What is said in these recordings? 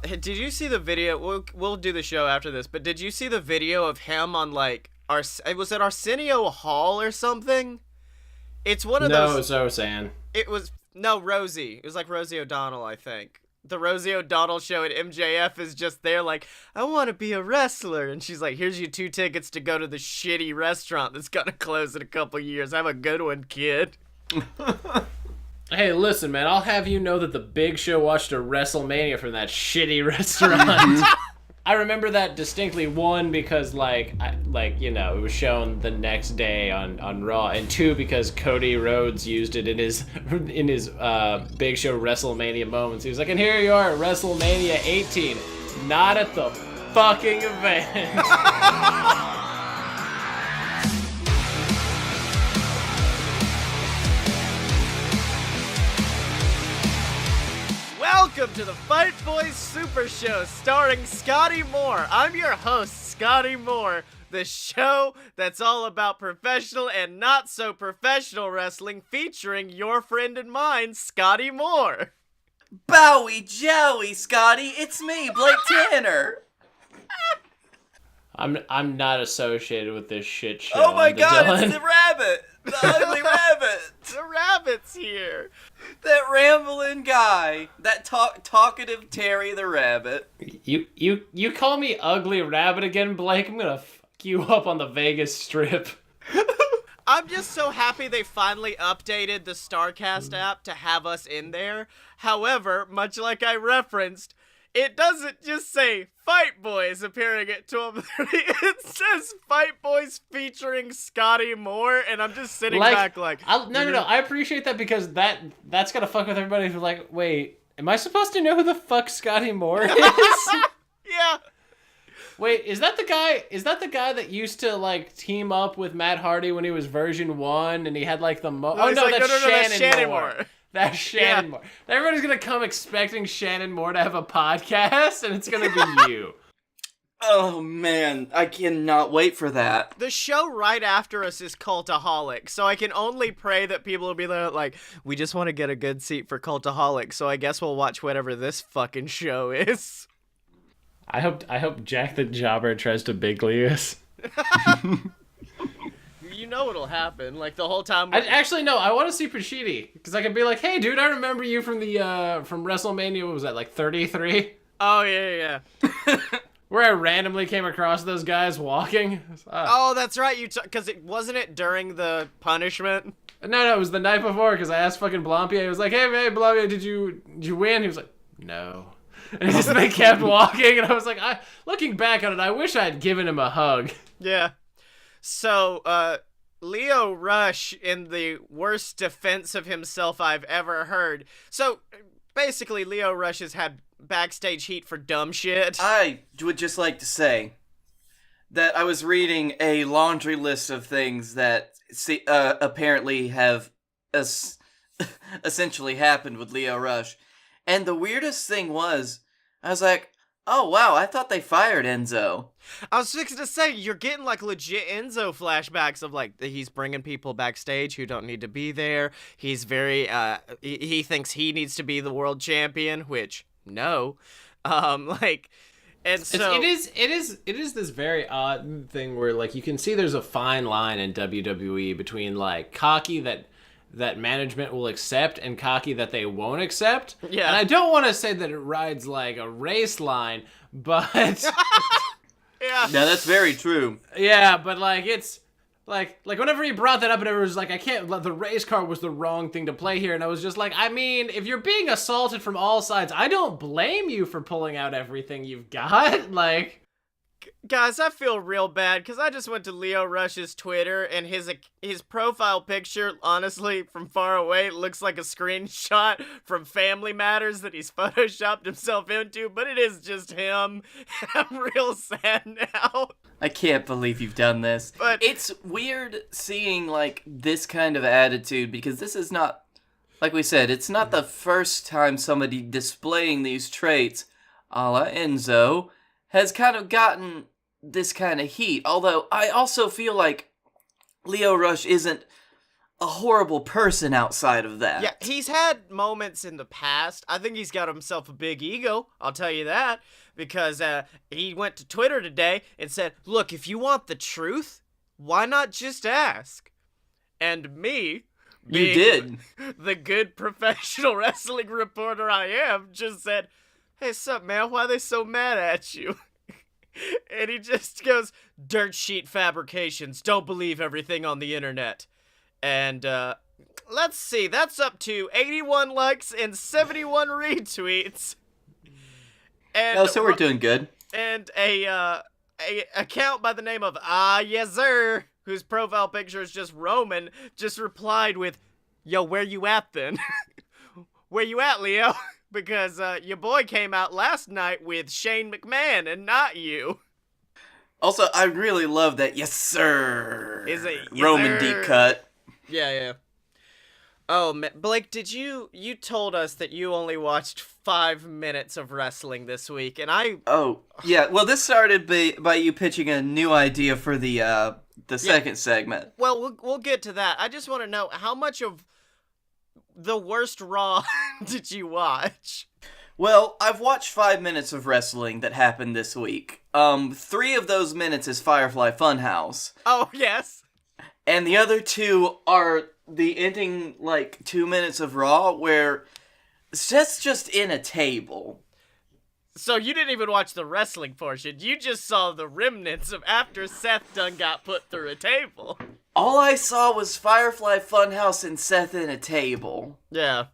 Did you see the video? We'll do the show after this, but did you see the video of him on like was it Arsenio Hall or something? It's one of No, those. so I was saying. It was no Rosie. It was like Rosie O'Donnell, I think. The Rosie O'Donnell show at MJF is just there like, I want to be a wrestler. And she's like, here's your 2 tickets to go to the shitty restaurant that's going to close in a couple years. Have a good one, kid. Hey, listen, man, I'll have you know that the Big Show watched a WrestleMania from that shitty restaurant. I remember that distinctly, one, because, it was shown the next day on Raw, and two, because Cody Rhodes used it in his Big Show WrestleMania moments. He was like, and here you are at WrestleMania 18, not at the fucking event. Welcome to the Fight Boys Super Show starring Scottye Moore. I'm your host, Scottye Moore, the show that's all about professional and not so professional wrestling featuring your friend and mine, Scottye Moore. Bowie Jowie, Scotty, it's me, Blake Tanner. I'm not associated with this shit show. Oh my god, Dylan. it's the rabbit! The ugly rabbit! The rabbit's here. That rambling guy. That talkative Terry the rabbit. You call me ugly rabbit again, Blake? I'm gonna fuck you up on the Vegas Strip. I'm just so happy they finally updated the StarCast app to have us in there. However, much like I referenced, it doesn't just say Fight Boys appearing at 12:30. It says Fight Boys featuring Scottye Moore, and I'm just sitting back like... No. I appreciate that because that's gonna fuck with everybody who's like, wait, am I supposed to know who the fuck Scottye Moore is? Yeah. Wait, is that the guy that used to like team up with Matt Hardy when he was version 1 and he had like the that's Shannon Moore. That's Shannon Moore. Everybody's gonna come expecting Shannon Moore to have a podcast, and it's gonna be you. Oh man, I cannot wait for that. The show right after us is Cultaholic, so I can only pray that people will be there like, we just want to get a good seat for Cultaholic, so I guess we'll watch whatever this fucking show is. I hope Jack the Jobber tries to big league us. You know what'll happen, like the whole time. I want to see Pashidi because I can be like, hey, dude, I remember you from the from WrestleMania. What was that, like 33? Oh yeah. Where I randomly came across those guys walking. Oh, that's right. Because it wasn't it during the punishment. No, it was the night before because I asked fucking Blampier. I was like, hey, man, Blampier, did you win? He was like, no. And they kept walking, and I was like, looking back on it, I wish I had given him a hug. Yeah. So, Lio Rush in the worst defense of himself I've ever heard. So, basically, Lio Rush has had backstage heat for dumb shit. I would just like to say that I was reading a laundry list of things that apparently have essentially happened with Lio Rush. And the weirdest thing was, I was like, oh wow, I thought they fired Enzo. I was fixing to say, you're getting like legit Enzo flashbacks of like, he's bringing people backstage who don't need to be there. He's very, he thinks he needs to be the world champion, which, no. And so... It is this very odd thing where like, you can see there's a fine line in WWE between like cocky that management will accept and cocky that they won't accept. Yeah. And I don't want to say that it rides like a race line, but... Yeah. No, that's very true. Yeah, but like, it's... Like whenever he brought that up and everyone was like, I can't... The race car was the wrong thing to play here. And I was just like, I mean, if you're being assaulted from all sides, I don't blame you for pulling out everything you've got. Like... Guys, I feel real bad because I just went to Lio Rush's Twitter and his profile picture, honestly, from far away, looks like a screenshot from Family Matters that he's photoshopped himself into, but it is just him. I'm real sad now. I can't believe you've done this. But it's weird seeing like this kind of attitude because this is not, like we said, it's not the first time somebody displaying these traits, a la Enzo, has kind of gotten this kind of heat. Although I also feel like Lio Rush isn't a horrible person outside of that. Yeah, he's had moments in the past. I think he's got himself a big ego, I'll tell you that, because he went to Twitter today and said, look, if you want the truth, why not just ask? And me, You did. the good professional wrestling reporter I am, just said, hey, sup, man, why are they so mad at you? And he just goes, dirt sheet fabrications, don't believe everything on the internet. And, let's see, that's up to 81 likes and 71 retweets. And Oh, so we're doing good. And a account by the name of Yes Sir, whose profile picture is just Roman, just replied with, yo, where you at then? Where you at, Leo? Because, your boy came out last night with Shane McMahon and not you. Also, I really love that yes sir. Is it yes, Roman sir? deep cut. Yeah. Oh, Blake, you told us that you only watched 5 minutes of wrestling this week, and Oh, yeah. Well, this started by you pitching a new idea for the second segment. Well, we'll get to that. I just want to know, how much of the worst Raw did you watch? Well, I've watched 5 minutes of wrestling that happened this week. 3 of those minutes is Firefly Funhouse. Oh, yes. And the other 2 are the ending, 2 minutes of Raw where Seth's just in a table. So you didn't even watch the wrestling portion. You just saw the remnants of after Seth done got put through a table. All I saw was Firefly Funhouse and Seth in a table. Yeah.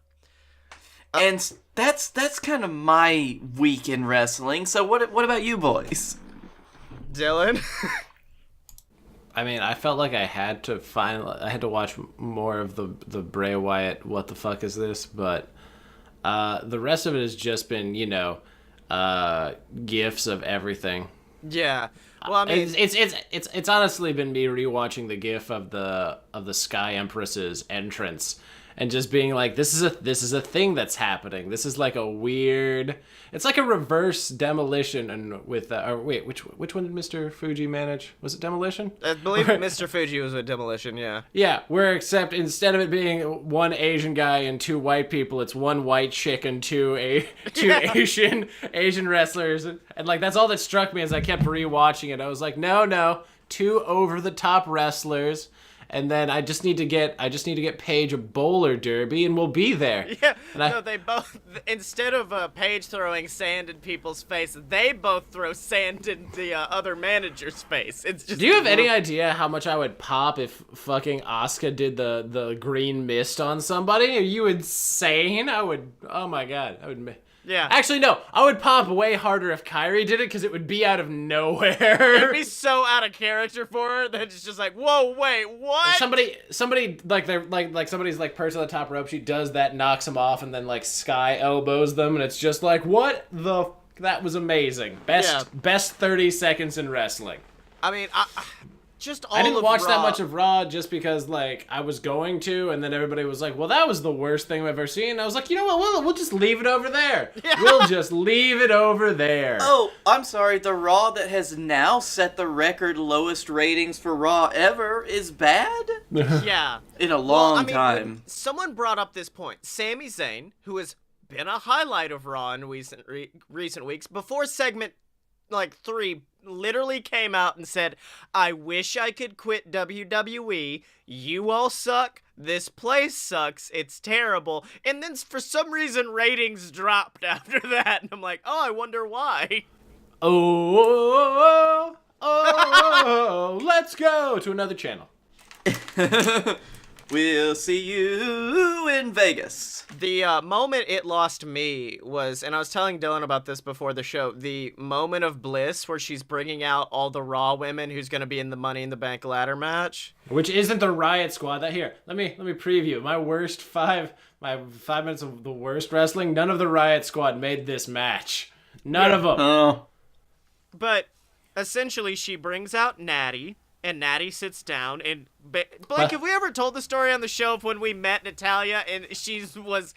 And that's kind of my week in wrestling. So what about you boys? Dylan? I mean, I felt like I had to watch more of the Bray Wyatt what the fuck is this, but the rest of it has just been, gifs of everything. Yeah. Well, I mean, it's honestly been me rewatching the gif of the Sky Empress's entrance and just being like, this is a thing that's happening. This is like a weird. It's like a reverse Demolition, and with wait, which one did Mr. Fuji manage? Was it Demolition? I believe Mr. Fuji was with Demolition. Yeah. Yeah, where except instead of it being one Asian guy and 2 white people, it's one white chick and two Asian wrestlers, and like that's all that struck me as I kept rewatching it. I was like, no, 2 over the top wrestlers. And then I just need to get Paige a bowler derby, and we'll be there. Yeah, they both, instead of Paige throwing sand in people's face, they both throw sand in the other manager's face. It's just. Do you have any idea how much I would pop if fucking Asuka did the green mist on somebody? Are you insane? I would. Oh my god, I would. Yeah. Actually, no. I would pop way harder if Kyrie did it because it would be out of nowhere. It'd be so out of character for her that it's just like, whoa, wait, what? Somebody like they're like somebody's like perched on the top rope. She does that, knocks him off, and then like Sky elbows them, and it's just like, what the? That was amazing. Best 30 seconds in wrestling. I mean, I didn't watch that much of Raw just because, like, I was going to, and then everybody was like, well, that was the worst thing I've ever seen. And I was like, you know what, we'll just leave it over there. Yeah. We'll just leave it over there. Oh, I'm sorry, the Raw that has now set the record lowest ratings for Raw ever is bad? Yeah. In a long time. Someone brought up this point. Sami Zayn, who has been a highlight of Raw in recent weeks, before segment, 3 literally came out and said, I wish I could quit WWE. You all suck. This place sucks. It's terrible. And then for some reason ratings dropped after that. And I'm like, oh, I wonder why. Oh, let's go to another channel. We'll see you in Vegas. The moment it lost me was, and I was telling Dylan about this before the show, the moment of bliss where she's bringing out all the Raw women who's going to be in the Money in the Bank ladder match. Which isn't the Riot Squad. That here, let me preview my worst my 5 minutes of the worst wrestling. None of the Riot Squad made this match. None of them. Oh. But essentially, she brings out Natty. And Natty sits down, and Blake, have we ever told the story on the show of when we met Natalia and she was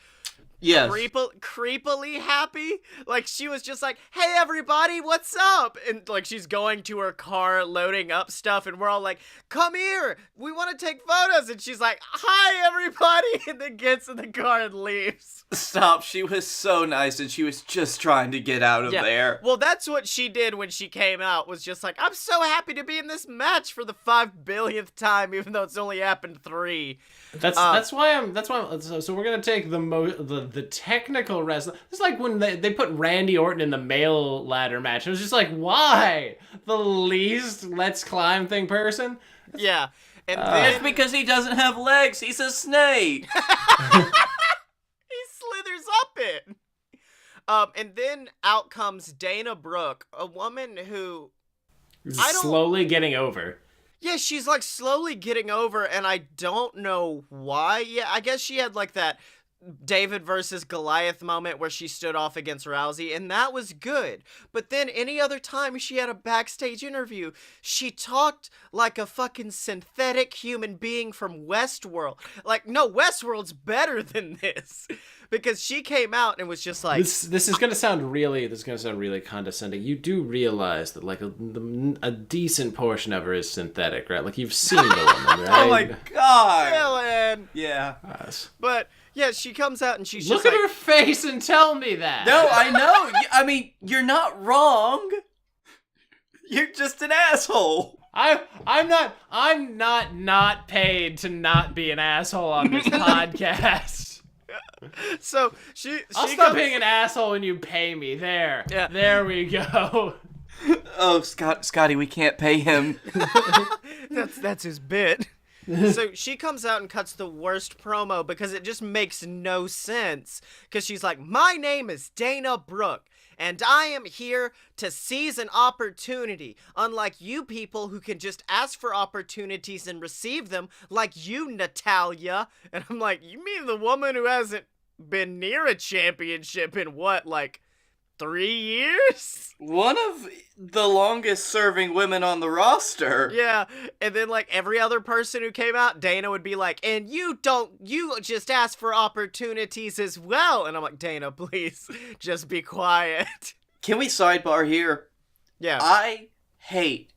Yes. creepily happy. Like, she was just like, hey, everybody, what's up? And, like, she's going to her car, loading up stuff, and we're all like, come here, we want to take photos. And she's like, hi, everybody, and then gets in the car and leaves. Stop. She was so nice, and she was just trying to get out of there. Well, that's what she did when she came out, was just like, I'm so happy to be in this match for the 5 billionth time, even though it's only happened 3. That's why I'm so we're gonna take the technical wrestling. It's like when they put Randy Orton in the male ladder match. It was just like, why? The least let's climb thing person? Yeah. And It's then because he doesn't have legs. He's a snake. he slithers up it. And then out comes Dana Brooke, a woman who Slowly getting over. yeah, she's like slowly getting over, and I don't know why. Yeah, I guess she had like that David versus Goliath moment where she stood off against Rousey, and that was good. But then any other time she had a backstage interview, she talked like a fucking synthetic human being from Westworld. Like, no, Westworld's better than this. Because she came out and was just like, This is gonna sound really condescending. You do realize that like a decent portion of her is synthetic, right? Like you've seen the woman, right? Oh my god. Dylan. Yeah. Yes. But yeah, she comes out and she's Look just at like, her face and tell me that. No, I know. I mean, you're not wrong. You're just an asshole. I'm not paid to not be an asshole on this podcast. so I'll stop being an asshole when you pay me. There. Yeah. There we go. Oh, Scottye, we can't pay him. That's his bit. So she comes out and cuts the worst promo because it just makes no sense. Because she's like, my name is Dana Brooke, and I am here to seize an opportunity. Unlike you people who can just ask for opportunities and receive them, like you, Natalia. And I'm like, you mean the woman who hasn't been near a championship in what, like 3 years? One of the longest serving women on the roster. Yeah, and then like every other person who came out, Dana would be like, and you just ask for opportunities as well. And I'm like, Dana, please, just be quiet. Can we sidebar here? Yeah. I hate,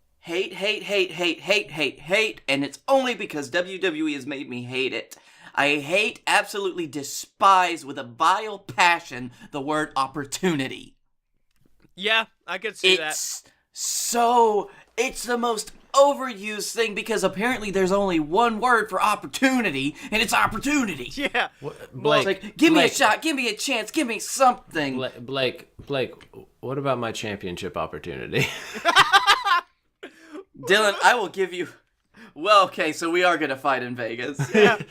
and it's only because WWE has made me hate it. I hate, absolutely despise with a vile passion the word opportunity. Yeah, I could see that. It's the most overused thing because apparently there's only one word for opportunity, and it's opportunity. Yeah. Blake, It's like, give me a shot, give me a chance, give me something. Blake, what about my championship opportunity? Dylan, I will give you... Well, okay, so we are gonna fight in Vegas. Yeah.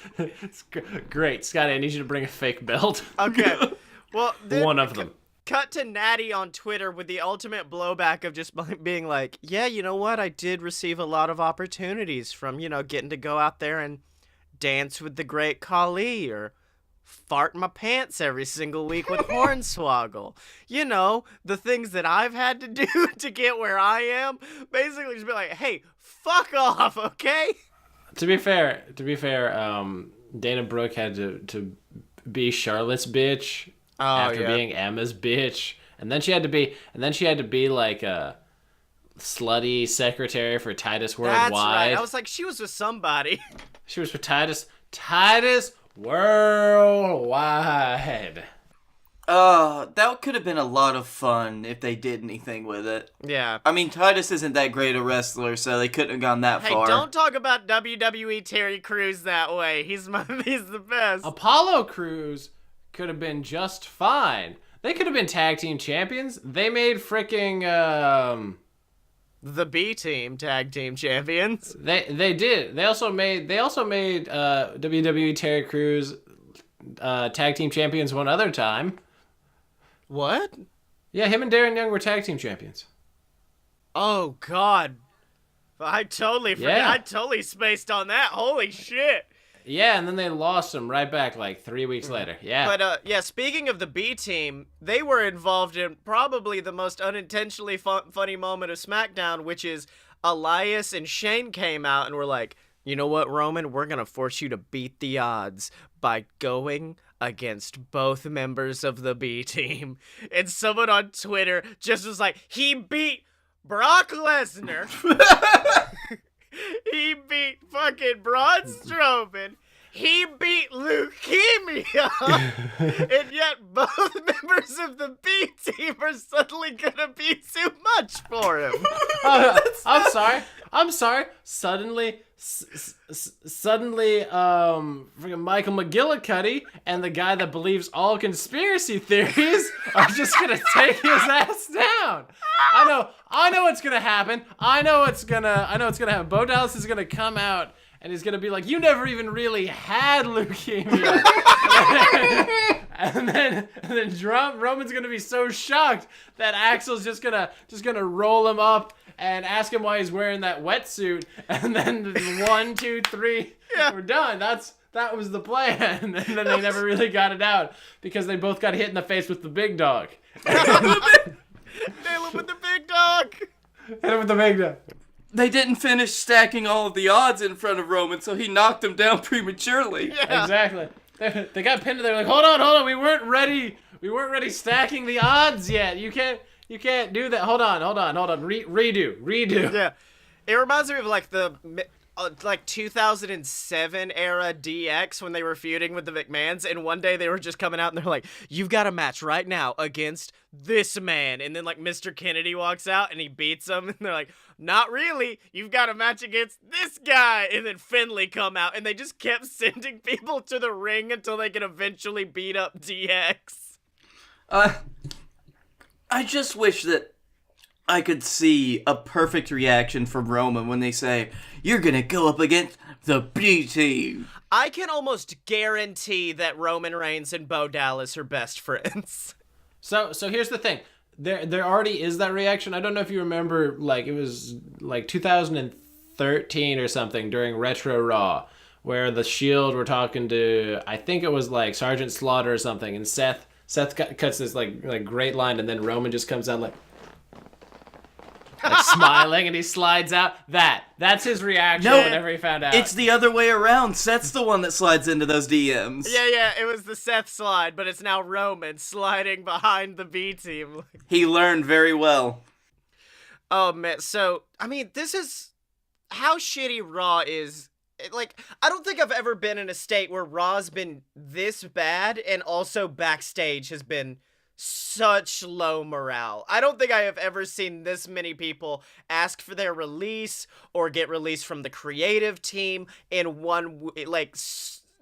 Great, Scottye, I need you to bring a fake belt. Okay. Well, then One of them. Cut to Natty on Twitter with the ultimate blowback of just being like, yeah, you know what? I did receive a lot of opportunities from, getting to go out there and dance with the great Khali or fart in my pants every single week with Hornswoggle. The things that I've had to do to get where I am. Basically just be like, hey, fuck off, okay? To be fair, Dana Brooke had to be Charlotte's bitch after being Emma's bitch, and then she had to be like a slutty secretary for Titus Worldwide. That's right. I was like, she was with somebody. She was for Titus Worldwide. That could have been a lot of fun if they did anything with it. Yeah. I mean, Titus isn't that great a wrestler, so they couldn't have gone that far. Hey, don't talk about WWE Terry Crews that way. He's the best. Apollo Crews could have been just fine. They could have been tag team champions. They made freaking The B Team tag team champions. They did. They also made WWE Terry Crews tag team champions one other time. What? Yeah, him and Darren Young were tag team champions. Oh God, I totally forgot. Yeah. I totally spaced on that. Holy shit. Yeah, and then they lost him right back like 3 weeks later. Yeah. But speaking of the B Team, they were involved in probably the most unintentionally funny moment of SmackDown, which is Elias and Shane came out and were like, you know what, Roman? We're going to force you to beat the odds by going against both members of the B team. And someone on Twitter just was like, he beat Brock Lesnar. He beat fucking Braun Strowman. He beat leukemia. And yet both members of the B team are suddenly gonna be too much for him. I'm sorry. Suddenly, freaking Michael McGillicuddy and the guy that believes all conspiracy theories are just gonna take his ass down. I know what's gonna happen. I know what's gonna happen. Bo Dallas is gonna come out and he's gonna be like, "You never even really had leukemia." and then Roman's gonna be so shocked that Axel's just gonna roll him up and ask him why he's wearing that wetsuit, and then 1, 2, 3, we're done. That was the plan, and then they never really got it out because they both got hit in the face with the big dog. Nail him with the big dog. Hit him with the big dog. They didn't finish stacking all of the odds in front of Roman, so he knocked him down prematurely. Yeah. Exactly. They got pinned. They're like, hold on. We weren't ready stacking the odds yet. You can't do that. Hold on. Redo. Yeah. It reminds me of like the 2007 era DX when they were feuding with the McMahons, and one day they were just coming out and they're like, "You've got a match right now against this man," and then like Mr. Kennedy walks out and he beats him, and they're like, "Not really, you've got a match against this guy," and then Finlay come out, and they just kept sending people to the ring until they could eventually beat up DX. I just wish that I could see a perfect reaction from Roman when they say, "You're gonna go up against the B team." I can almost guarantee that Roman Reigns and Bo Dallas are best friends. So here's the thing. There already is that reaction. I don't know if you remember, like, it was like 2013 or something during Retro Raw, where the Shield were talking to, I think it was like Sergeant Slaughter or something, and Seth cuts this like great line, and then Roman just comes out like smiling, and he slides out. That's his reaction whenever he found out. It's the other way around. Seth's the one that slides into those DMs. Yeah, it was the Seth slide, but it's now Roman sliding behind the B team. He learned very well. Oh, man. So, I mean, this is how shitty Raw is. Like, I don't think I've ever been in a state where Raw's been this bad and also backstage has been such low morale. I don't think I have ever seen this many people ask for their release or get released from the creative team in one, like,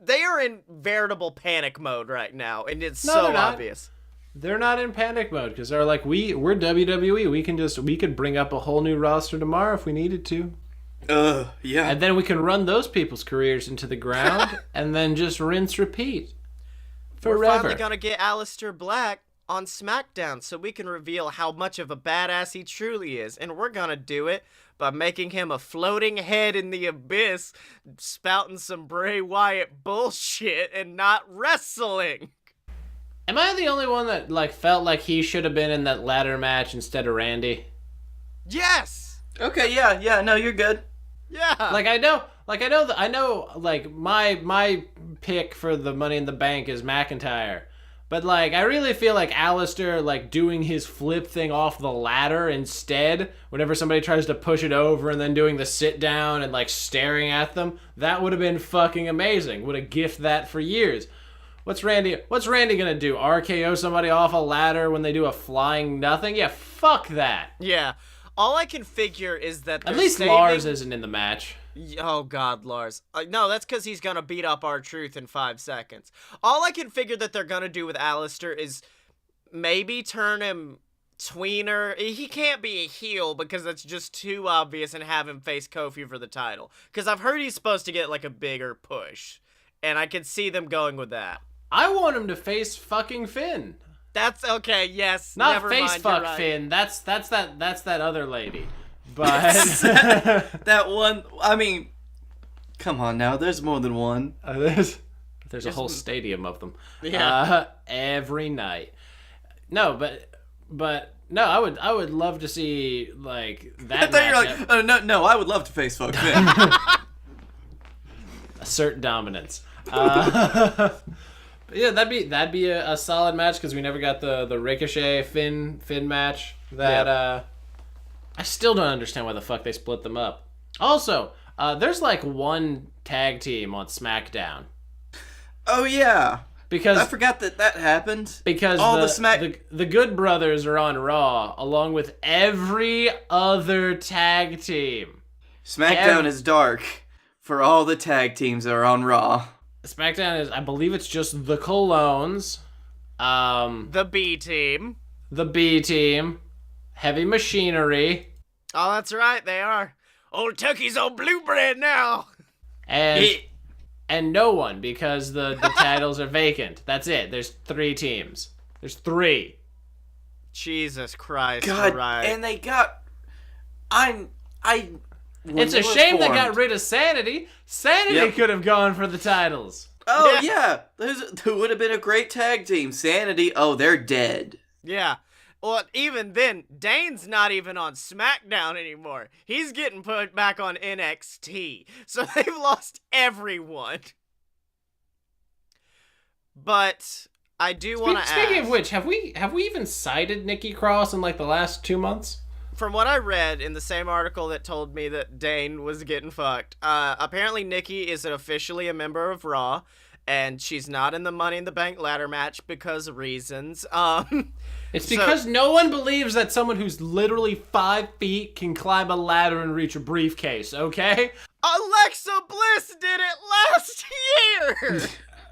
they are in veritable panic mode right now, and it's so obvious. They're not in panic mode because they're like, we're WWE. We could bring up a whole new roster tomorrow if we needed to. Yeah. And then we can run those people's careers into the ground and then just rinse, repeat. Forever. We're finally gonna get Aleister Black on SmackDown so we can reveal how much of a badass he truly is, and we're gonna do it by making him a floating head in the abyss, spouting some Bray Wyatt bullshit and not wrestling. Am I the only one that like felt like he should have been in that ladder match instead of Randy? Yes. Okay, yeah, no, you're good. Yeah. I know my pick for the Money in the Bank is McIntyre. But, like, I really feel like Aleister, like, doing his flip thing off the ladder instead, whenever somebody tries to push it over, and then doing the sit down and, like, staring at them, that would have been fucking amazing. Would have gifted that for years. What's Randy gonna do? RKO somebody off a ladder when they do a flying nothing? Yeah, fuck that. Yeah. All I can figure is that at least Lars isn't in the match. Oh, God, Lars. No, that's because he's going to beat up R-Truth in 5 seconds. All I can figure that they're going to do with Aleister is maybe turn him tweener. He can't be a heel because that's just too obvious, and have him face Kofi for the title. Because I've heard he's supposed to get, like, a bigger push. And I can see them going with that. I want him to face fucking Finn. That's okay, yes. Not never face mind, fuck right. Finn. That's that other lady. But that one, I mean, come on now, there's more than one. There's a whole stadium of them. Yeah. Every night. No, but no, I would love to see like that. I thought you're like, no, I would love to face fuck Finn. Assert dominance. Yeah, that'd be a solid match because we never got the Ricochet Finn match. That I still don't understand why the fuck they split them up. Also, there's like one tag team on SmackDown. Oh yeah, because I forgot that happened. Because the Good Brothers are on Raw along with every other tag team. SmackDown is dark for all the tag teams that are on Raw. SmackDown is, I believe it's just the Colognes, the B team, Heavy Machinery. Oh, that's right, they are. Old Tucky's on blue bread now. And no one, because the titles are vacant. That's it. There's 3 teams. There's 3. Jesus Christ! God, right. and they got. It's a shame they got rid of Sanity. Sanity could have gone for the titles. Oh yeah, there would have been a great tag team. Sanity. Oh, they're dead. Yeah. Well, even then, Dane's not even on SmackDown anymore. He's getting put back on NXT. So they've lost everyone. But I do want to ask. Speaking of which, have we even cited Nikki Cross in like the last 2 months? From what I read in the same article that told me that Dane was getting fucked, apparently Nikki is officially a member of Raw, and she's not in the Money in the Bank ladder match because of reasons. It's because no one believes that someone who's literally 5 feet can climb a ladder and reach a briefcase, okay? Alexa Bliss did it last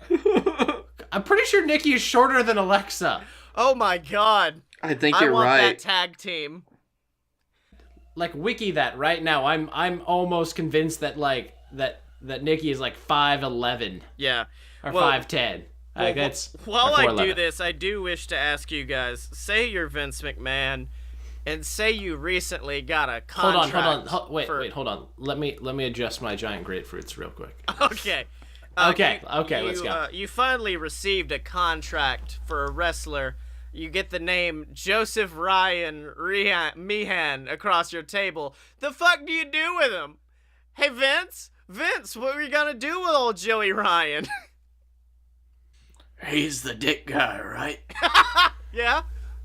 year! I'm pretty sure Nikki is shorter than Alexa. Oh my god. I think you're right. I want that tag team. Like, wiki that right now. I'm almost convinced that, like, that Nikki is, like, 5'11". Yeah. Or 5'10". While I do this, I do wish to ask you guys, say you're Vince McMahon, and say you recently got a contract. Hold on. Let me adjust my giant grapefruits real quick. Okay. Let's go. You finally received a contract for a wrestler. You get the name Joseph Ryan Meehan across your table. The fuck do you do with him? Hey, Vince, what are you gonna do with old Joey Ryan? He's the dick guy, right? Yeah.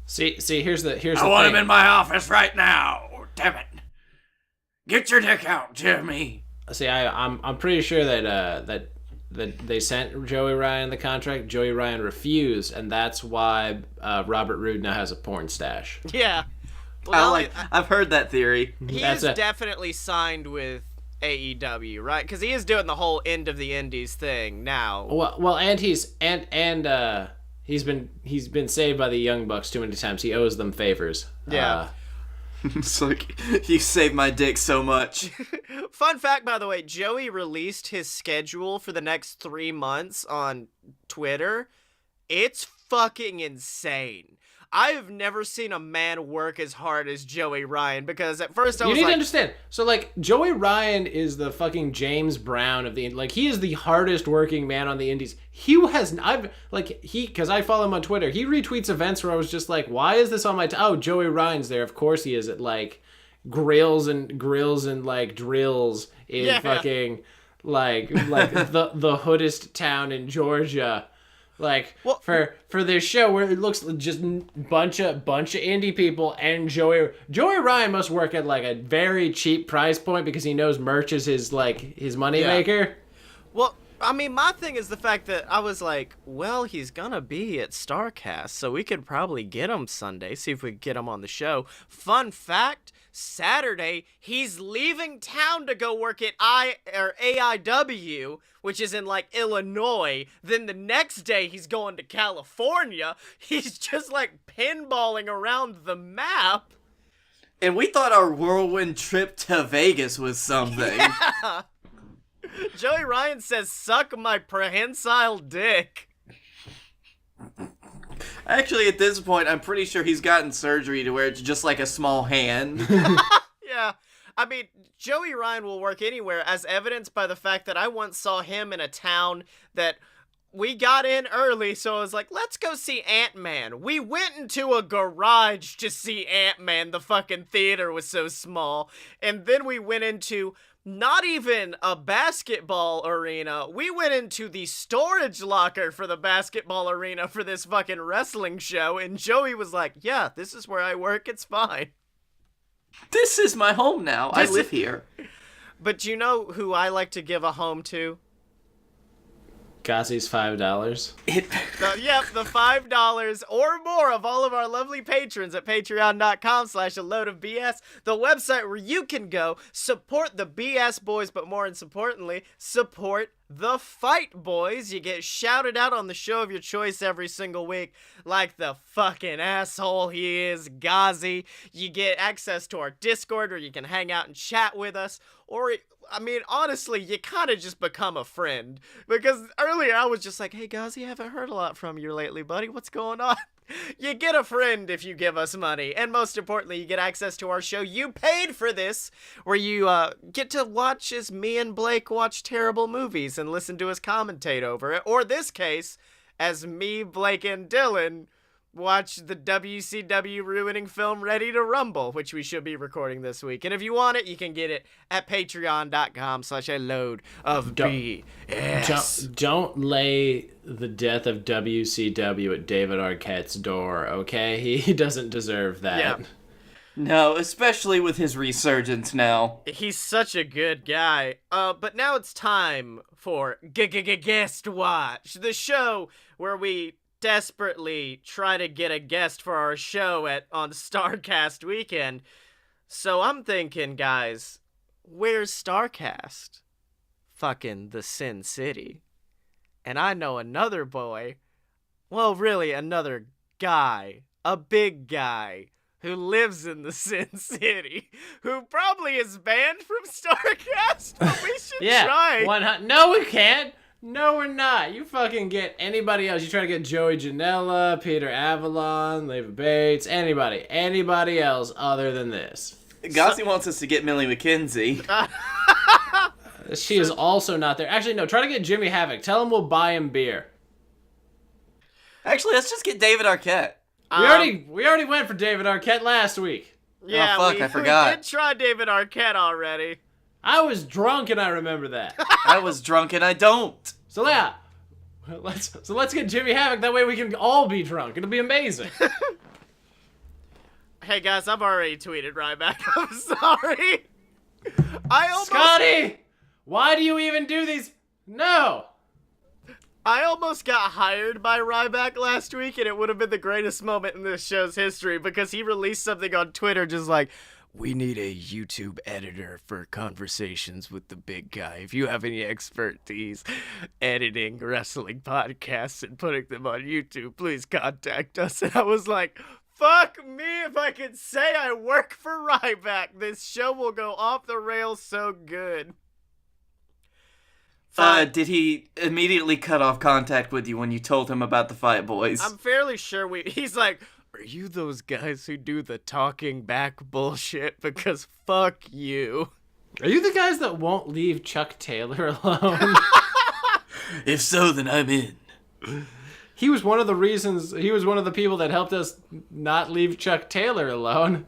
See, here's the I want him in my office right now. Damn it! Get your dick out, Jimmy. See, I'm pretty sure that they sent Joey Ryan the contract. Joey Ryan refused, and that's why Robert Roode now has a porn stash. Yeah. Well, I've heard that theory. He is definitely signed with AEW, right? Because he is doing the whole end of the Indies thing now. Well, and he's been saved by the Young Bucks too many times. He owes them favors. Yeah. It's like, you saved my dick so much. Fun fact, by the way, Joey released his schedule for the next 3 months on Twitter. It's fucking insane. I have never seen a man work as hard as Joey Ryan, because at first I was like... You need to understand. So, like, Joey Ryan is the fucking James Brown of the... Like, he is the hardest working man on the indies. Because I follow him on Twitter. He retweets events where I was just like, why is this on my... Oh, Joey Ryan's there. Of course he is at, like, grills and like, drills in fucking, like the hoodest town in Georgia. Like, for this show where it looks just bunch of indie people, and Joey Ryan must work at like a very cheap price point because he knows merch is his moneymaker. Well, I mean, my thing is the fact that I was like, well, he's gonna be at StarCast, so we could probably get him Sunday, see if we could get him on the show. Fun fact, Saturday, he's leaving town to go work at AIW, which is in, like, Illinois. Then the next day, he's going to California. He's just, like, pinballing around the map. And we thought our whirlwind trip to Vegas was something. Yeah. Joey Ryan says, suck my prehensile dick. Actually, at this point, I'm pretty sure he's gotten surgery to where it's just like a small hand. Yeah. I mean, Joey Ryan will work anywhere, as evidenced by the fact that I once saw him in a town that we got in early, so I was like, let's go see Ant-Man. We went into a garage to see Ant-Man. The fucking theater was so small. And then we went into not even a basketball arena. We went into the storage locker for the basketball arena for this fucking wrestling show. And Joey was like, yeah, this is where I work. It's fine. This is my home now. I live here. But you know who I like to give a home to? Ghazi's $5. The $5 or more of all of our lovely patrons at patreon.com/a-load-of-BS, the website where you can go support the BS Boys, but more importantly, support the Fight Boys. You get shouted out on the show of your choice every single week, like the fucking asshole he is, Ghazi. You get access to our Discord where you can hang out and chat with us, or I mean, honestly, you kind of just become a friend. Because earlier I was just like, hey, Ghazi, I haven't heard a lot from you lately, buddy. What's going on? You get a friend if you give us money. And most importantly, you get access to our show. You paid for this, where you get to watch as me and Blake watch terrible movies and listen to us commentate over it. Or this case, as me, Blake, and Dylan watch the WCW ruining film Ready to Rumble, which we should be recording this week. And if you want it, you can get it at patreon.com/a-load-of-BS. Don't lay the death of WCW at David Arquette's door, okay? He doesn't deserve that. Yeah. No, especially with his resurgence now. He's such a good guy. But now it's time for Guest Watch, the show where we desperately try to get a guest for our show on StarCast weekend. So I'm thinking, guys, where's StarCast? Fucking the Sin City. And I know another boy, well, really another guy, a big guy, who lives in the Sin City, who probably is banned from StarCast, but we should try. No, we can't. No, we're not. You fucking get anybody else. You try to get Joey Janela, Peter Avalon, Leva Bates, anybody else other than this. Ghazi wants us to get Millie McKenzie. She is also not there. Actually, no, try to get Jimmy Havoc. Tell him we'll buy him beer. Actually, let's just get David Arquette. We already went for David Arquette last week. Yeah, I forgot. We did try David Arquette already. I was drunk and I remember that. I was drunk and I don't. So yeah, let's get Jimmy Havoc. That way we can all be drunk. It'll be amazing. Hey guys, I've already tweeted Ryback. I'm sorry. Scottye, why do you even do these? No. I almost got hired by Ryback last week, and it would have been the greatest moment in this show's history because he released something on Twitter just like, we need a YouTube editor for conversations with the big guy. If you have any expertise editing wrestling podcasts and putting them on YouTube, please contact us. And I was like, fuck me if I could say I work for Ryback. This show will go off the rails so good. Did he immediately cut off contact with you when you told him about the Fight Boys? I'm fairly sure he's like, are you those guys who do the talking back bullshit? Because fuck you. Are you the guys that won't leave Chuck Taylor alone? If so, then I'm in. He was one of the people that helped us not leave Chuck Taylor alone.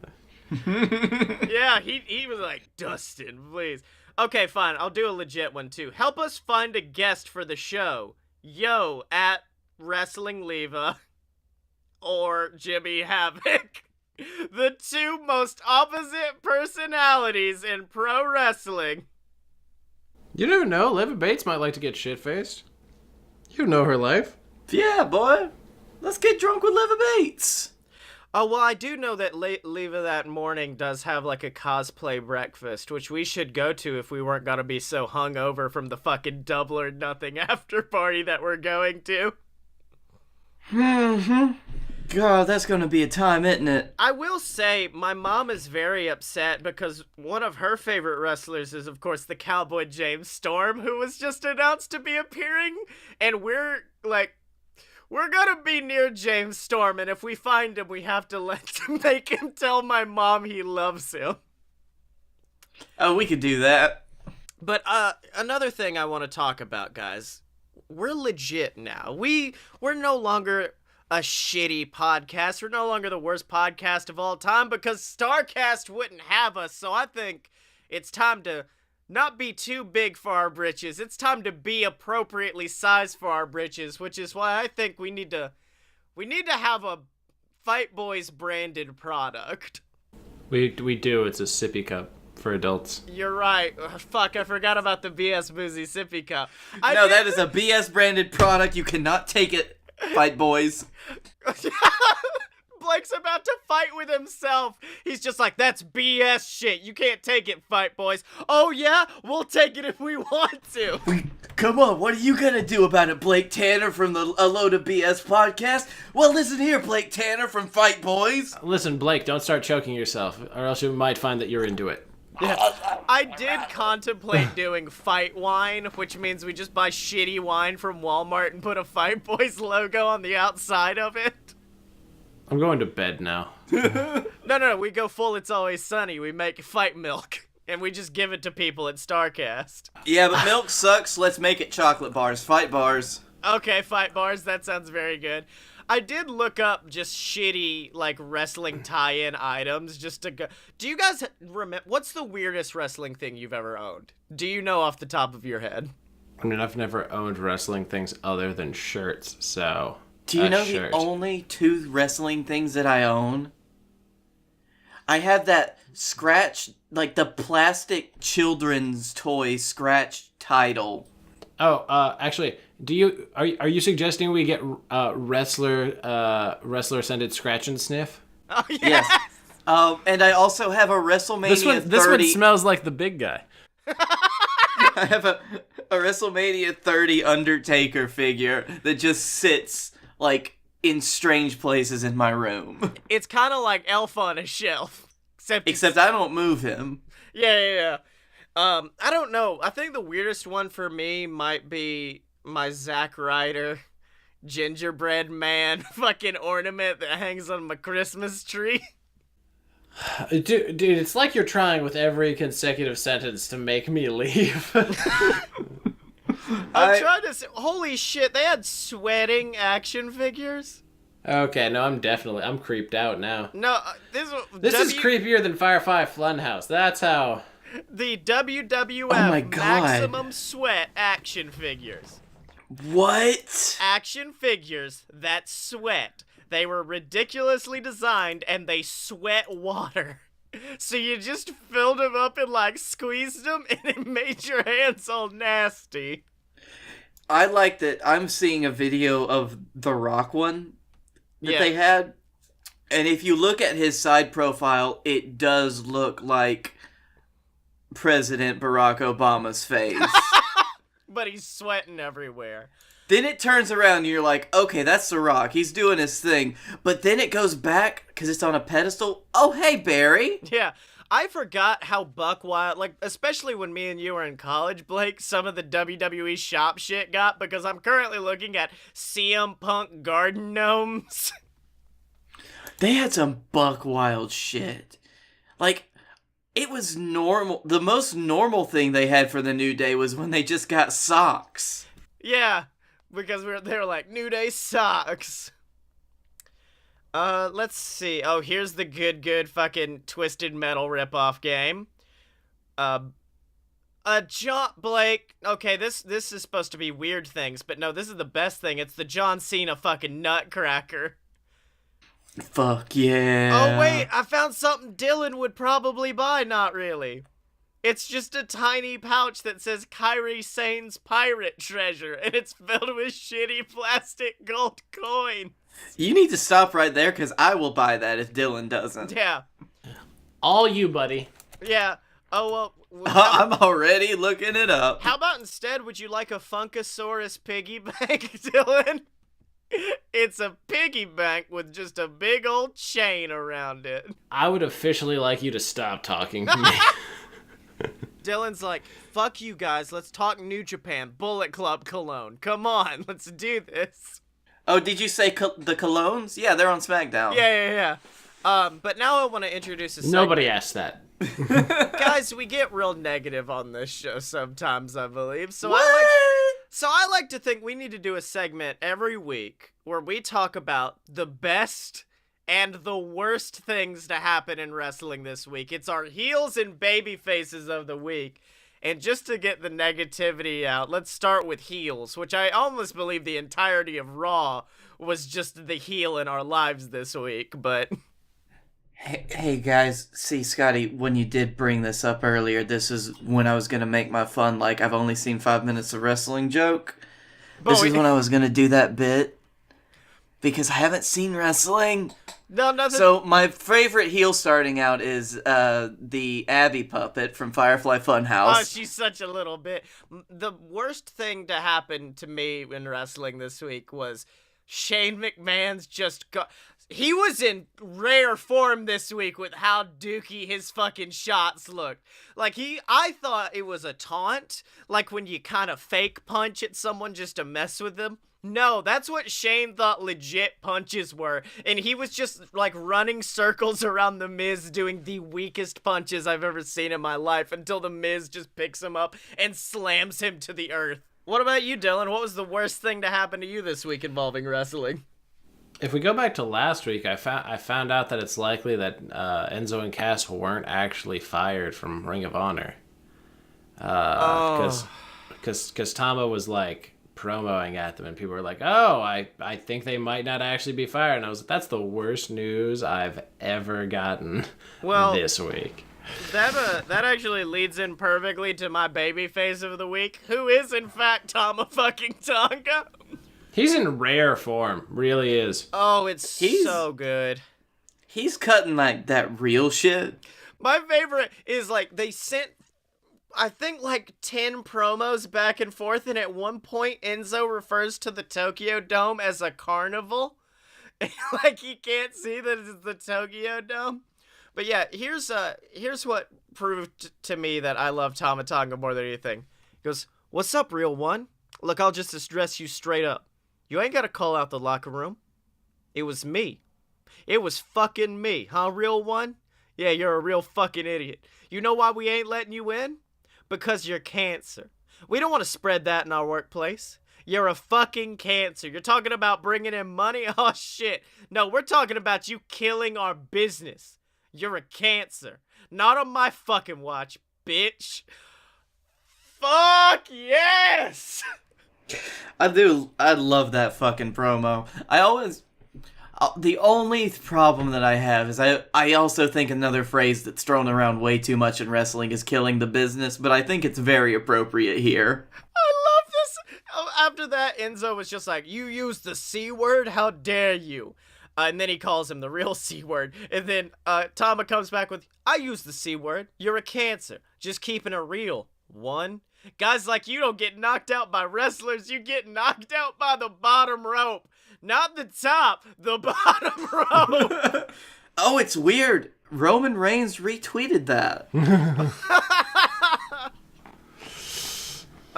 Yeah, he was like, Dustin, please. Okay, fine, I'll do a legit one too. Help us find a guest for the show. Yo, at Wrestling Leva. Or Jimmy Havoc. The two most opposite personalities in pro wrestling. You never know. Leva Bates might like to get shit-faced. You know her life. Yeah, boy. Let's get drunk with Leva Bates. Oh, well, I do know that Leva that morning does have, like, a cosplay breakfast, which we should go to if we weren't gonna be so hungover from the fucking Double or Nothing after party that we're going to. Mm-hmm. God, that's gonna be a time, isn't it? I will say, my mom is very upset because one of her favorite wrestlers is, of course, the Cowboy James Storm, who was just announced to be appearing, and we're gonna be near James Storm, and if we find him, we have to make him tell my mom he loves him. Oh, we could do that. But, another thing I want to talk about, guys. we're legit now. We're no longer a shitty podcast. We're no longer the worst podcast of all time because StarCast wouldn't have us. So I think it's time to not be too big for our britches. It's time to be appropriately sized for our britches, which is why I think we need to have a Fight Boys branded product. We do. It's a sippy cup for adults. You're right. Ugh, fuck, I forgot about the BS Boozy sippy cup. That is a BS branded product. You cannot take it, Fight Boys. Blake's about to fight with himself. He's just like, that's BS shit. You can't take it, Fight Boys. Oh yeah? We'll take it if we want to. Come on, what are you gonna do about it, Blake Tanner from the A Load of BS podcast? Well, listen here, Blake Tanner from Fight Boys. Listen, Blake, don't start choking yourself, or else you might find that you're into it. Yeah. I did contemplate doing fight wine, which means we just buy shitty wine from Walmart and put a Fight Boys logo on the outside of it. I'm going to bed now. No, we go full It's Always Sunny. We make fight milk, and we just give it to people at StarCast. Yeah, but milk sucks. Let's make it chocolate bars. Fight bars. Okay, fight bars. That sounds very good. I did look up just shitty, like, wrestling tie-in items just to go... Do you guys remember... What's the weirdest wrestling thing you've ever owned? Do you know off the top of your head? I mean, I've never owned wrestling things other than shirts, so... Do you know shirt. the only 2 wrestling things that I own? I have that Scratch, like the plastic children's toy Scratch title. Oh, actually, are you suggesting we get wrestler scented Scratch and Sniff? Oh, yes! And I also have a WrestleMania 30... This one smells like the big guy. I have a WrestleMania 30 Undertaker figure that just sits, like, in strange places in my room. It's kind of like Elf on a Shelf. Except I don't move him. Yeah. I don't know. I think the weirdest one for me might be my Zack Ryder gingerbread man fucking ornament that hangs on my Christmas tree. Dude, it's like you're trying with every consecutive sentence to make me leave. I'm trying to say, holy shit, they had sweating action figures? Okay, no, I'm creeped out now. No, this is creepier than Firefly Funhouse. That's how... The WWF Maximum Sweat action figures. What? Action figures that sweat. They were ridiculously designed and they sweat water. So you just filled them up and like squeezed them and it made your hands all nasty. I like that I'm seeing a video of the Rock one that they had. And if you look at his side profile, it does look like President Barack Obama's face. But he's sweating everywhere. Then it turns around and you're like, okay, that's The Rock. He's doing his thing. But then it goes back because it's on a pedestal. Oh, hey, Barry. Yeah. I forgot how buck wild, like, especially when me and you were in college, Blake, some of the WWE shop shit got, because I'm currently looking at CM Punk garden gnomes. They had some buck wild shit. Like, it was normal. The most normal thing they had for the New Day was when they just got socks. Yeah, because they were like, New Day socks. Let's see. Oh, here's the good fucking Twisted Metal ripoff game. John Blake. Okay, this is supposed to be weird things, but no, this is the best thing. It's the John Cena fucking nutcracker. Fuck yeah. Oh, wait, I found something Dylan would probably buy. Not really. It's just a tiny pouch that says Kairi Sane's pirate treasure, and it's filled with shitty plastic gold coins. You need to stop right there, because I will buy that if Dylan doesn't. Yeah. All you, buddy. Yeah. Oh, well. I'm already looking it up. How about instead, would you like a Funkasaurus piggy bank, Dylan? It's a piggy bank with just a big old chain around it. I would officially like you to stop talking to me. Dylan's like, fuck you guys, let's talk New Japan, Bullet Club Cologne. Come on, let's do this. Oh, did you say the Colognes? Yeah, they're on SmackDown. Yeah. But now I want to introduce a segment. Nobody asked that. Guys, we get real negative on this show sometimes, I believe. So what? So I like to think we need to do a segment every week where we talk about the best and the worst things to happen in wrestling this week. It's our heels and baby faces of the week. And just to get the negativity out, let's start with heels, which I almost believe the entirety of Raw was just the heel in our lives this week, but... Hey guys, see, Scottye, when you did bring this up earlier, this is when I was going to make my fun, like, I've only seen 5 minutes of wrestling joke. This is when I was going to do that bit, because I haven't seen wrestling. No, nothing. So, my favorite heel starting out is the Abby puppet from Firefly Funhouse. Oh, she's such a little bit. The worst thing to happen to me in wrestling this week was Shane McMahon's just got... He was in rare form this week with how dookie his fucking shots looked. Like, I thought it was a taunt, like when you kind of fake punch at someone just to mess with them. No, that's what Shane thought legit punches were, and he was just, like, running circles around The Miz doing the weakest punches I've ever seen in my life until The Miz just picks him up and slams him to the earth. What about you, Dylan? What was the worst thing to happen to you this week involving wrestling? If we go back to last week, I found out that it's likely that Enzo and Cass weren't actually fired from Ring of Honor. Because Tama was like promoting at them, and people were like, "Oh, I think they might not actually be fired." And I was like, "That's the worst news I've ever gotten this week." That actually leads in perfectly to my baby face of the week, who is in fact Tama fucking Tonga. He's in rare form, really is. Oh, it's so good. He's cutting, like, that real shit. My favorite is, like, they sent, I think, like, 10 promos back and forth, and at one point, Enzo refers to the Tokyo Dome as a carnival. Like, he can't see that it's the Tokyo Dome. But yeah, here's what proved to me that I love Tama Tonga more than anything. He goes, "What's up, real one? Look, I'll just address you straight up. You ain't gotta call out the locker room. It was me. It was fucking me, huh, real one? Yeah, you're a real fucking idiot. You know why we ain't letting you in? Because you're cancer. We don't want to spread that in our workplace. You're a fucking cancer. You're talking about bringing in money? Oh, shit. No, we're talking about you killing our business. You're a cancer. Not on my fucking watch, bitch. Fuck yes!" I love that fucking promo. The only problem that I have is I also think another phrase that's thrown around way too much in wrestling is killing the business, but I think it's very appropriate here. I love this. Oh, after that, Enzo was just like, "You used the C word? How dare you?" And then he calls him the real C word. And then Tama comes back with, "I use the C word. You're a cancer. Just keeping it real. One. Guys like you don't get knocked out by wrestlers. You get knocked out by the bottom rope. Not the top, the bottom rope." Oh, it's weird. Roman Reigns retweeted that.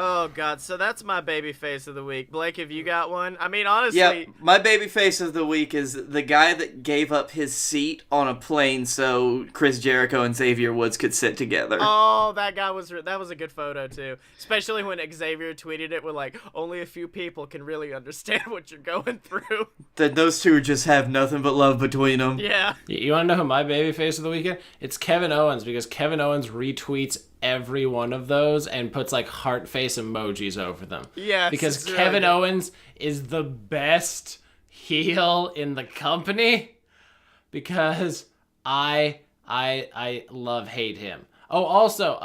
Oh, God. So that's my baby face of the week. Blake, have you got one? I mean, honestly... Yeah, my baby face of the week is the guy that gave up his seat on a plane so Chris Jericho and Xavier Woods could sit together. Oh, that was a good photo, too. Especially when Xavier tweeted it with, like, only a few people can really understand what you're going through. That those two just have nothing but love between them. Yeah. You want to know who my baby face of the weekend? It's Kevin Owens, because Kevin Owens retweets every one of those and puts like heart face emojis over them. Yeah, because Kevin Owens is the best heel in the company, because I hate him. Oh, also,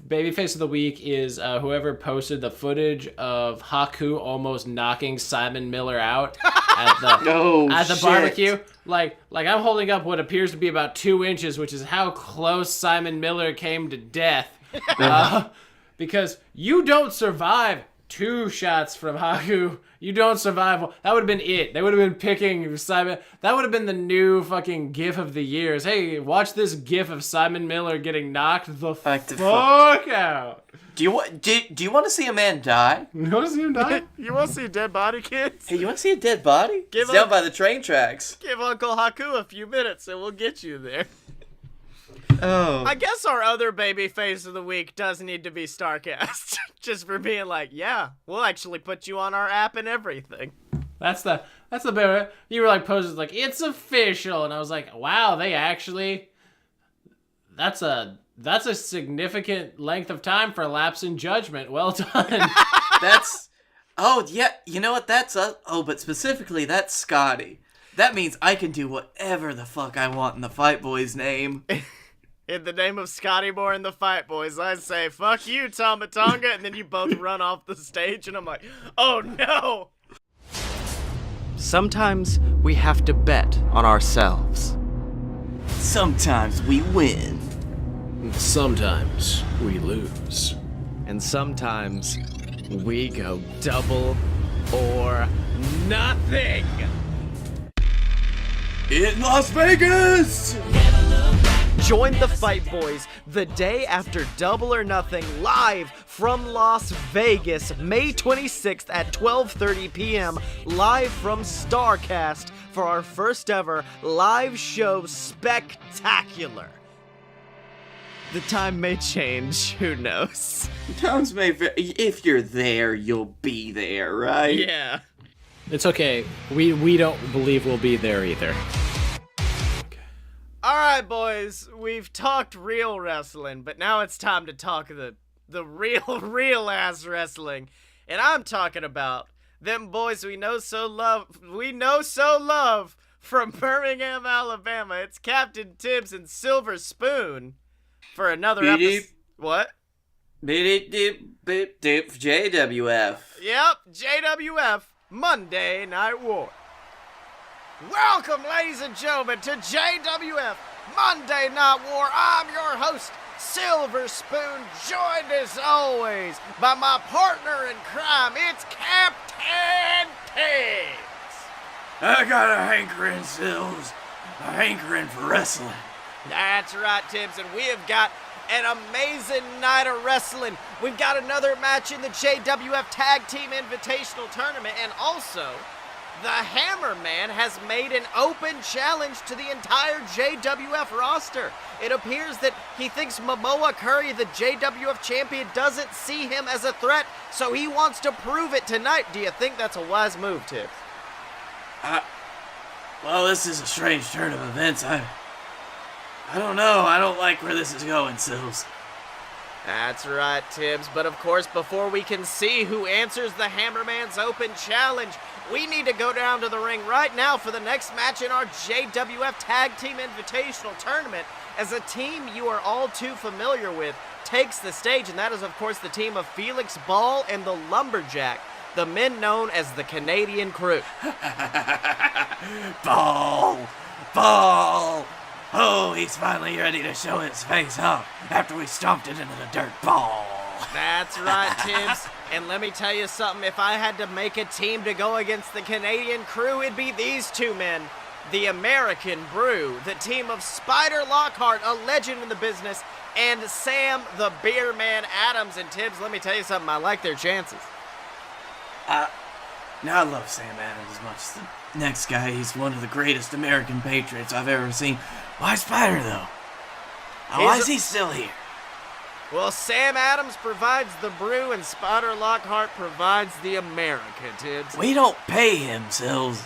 babyface of the week is whoever posted the footage of Haku almost knocking Simon Miller out at the barbecue. Like I'm holding up what appears to be about 2 inches, which is how close Simon Miller came to death. Because you don't survive 2 shots from Haku. You don't survive. That would have been it. They would have been picking Simon. That would have been the new fucking gif of the years. Hey, watch this gif of Simon Miller getting knocked the fuck out. Do you want to see a man die? You want to see him die? You want to see a dead body, kids? Hey, you want to see a dead body? It's down by the train tracks. Give Uncle Haku a few minutes and we'll get you there. Oh. I guess our other baby face of the week does need to be Starcast. Just for being like, yeah, we'll actually put you on our app and everything. That's the bit. You were like posing like it's official, and I was like, wow, they actually. That's a significant length of time for a lapse in judgment. Well done. Oh yeah, you know what? But specifically that's Scottye. That means I can do whatever the fuck I want in the Fight Boys name. In the name of Scottye Moore and the Fight Boys, I say, fuck you, Tama Tonga, and then you both run off the stage, and I'm like, oh no! Sometimes we have to bet on ourselves. Sometimes we win. Sometimes we lose. And sometimes we go double or nothing! In Las Vegas! Join the Fight Boys the day after Double or Nothing live from Las Vegas, May 26th at 12:30 p.m. live from Starcast for our first ever live show spectacular. The time may change, who knows? Times may if you're there, you'll be there, right? Yeah. It's okay. We don't believe we'll be there either. Alright, boys, we've talked real wrestling, but now it's time to talk the real ass wrestling. And I'm talking about them boys we know so love from Birmingham, Alabama. It's Captain Tibbs and Silver Spoon for another episode. What? JWF. Yep, JWF, Monday Night War. Welcome, ladies and gentlemen, to JWF Monday Night War. I'm your host, Silver Spoon, joined as always by my partner in crime. It's Captain Tibbs. I got a hankering, Sills. A hankering for wrestling. That's right, Tibbs, and we have got an amazing night of wrestling. We've got another match in the JWF Tag Team Invitational Tournament, and also the Hammerman has made an open challenge to the entire JWF roster. It appears that he thinks Momoa Curry, the JWF champion, doesn't see him as a threat, so he wants to prove it tonight. Do you think that's a wise move, Tibbs? Well, this is a strange turn of events. I don't know. I don't like where this is going, Sills. That's right, Tibbs. But of course, before we can see who answers the Hammerman's open challenge, we need to go down to the ring right now for the next match in our JWF Tag Team Invitational Tournament, as a team you are all too familiar with takes the stage, and that is, of course, the team of Felix Ball and the Lumberjack, the men known as the Canadian Crew. Ball! Oh, he's finally ready to show his face, huh? After we stomped it into the dirt. Ball! That's right, Tibbs. And let me tell you something, if I had to make a team to go against the Canadian Crew, it'd be these two men. The American Brew, the team of Spider Lockhart, a legend in the business, and Sam the Beer Man Adams. And Tibbs, let me tell you something, I like their chances. Now I love Sam Adams as much as the next guy. He's one of the greatest American patriots I've ever seen. Why Spider, though? Why is he still here? Well, Sam Adams provides the brew, and Spider Lockhart provides the America, Tibbs. We don't pay him, Sills.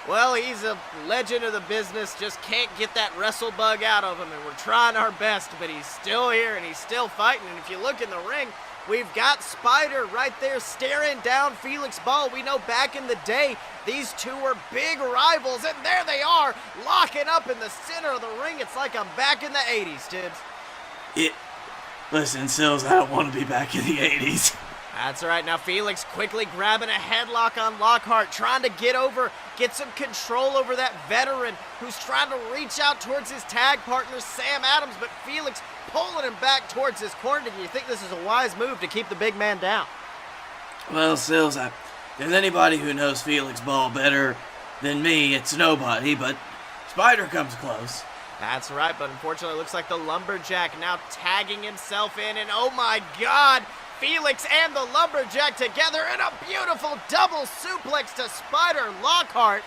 Well, he's a legend of the business, just can't get that wrestle bug out of him, and we're trying our best, but he's still here, and he's still fighting, and if you look in the ring, we've got Spider right there staring down Felix Ball. We know back in the day, these two were big rivals, and there they are, locking up in the center of the ring. It's like I'm back in the 80s, Tibbs. Listen, Sills, I don't want to be back in the 80s. That's right. Now Felix quickly grabbing a headlock on Lockhart, trying to get some control over that veteran who's trying to reach out towards his tag partner, Sam Adams, but Felix pulling him back towards his corner. Do you think this is a wise move to keep the big man down? Well, Sills, if there's anybody who knows Felix Ball better than me, it's nobody, but Spider comes close. That's right, but unfortunately it looks like the Lumberjack now tagging himself in, and oh my God, Felix and the Lumberjack together in a beautiful double suplex to Spider Lockhart.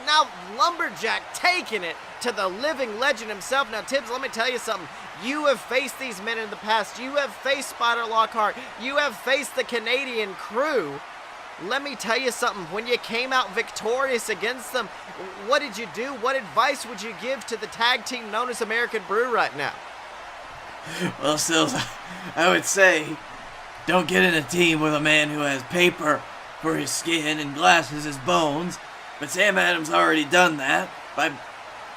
Now Lumberjack taking it to the living legend himself. Now Tibbs, let me tell you something. You have faced these men in the past. You have faced Spider Lockhart. You have faced the Canadian crew. Let me tell you something. When you came out victorious against them, what did you do? What advice would you give to the tag team known as American Brew right now? Well, Sills, I would say, don't get in a team with a man who has paper for his skin and glass as his bones. But Sam Adams already done that by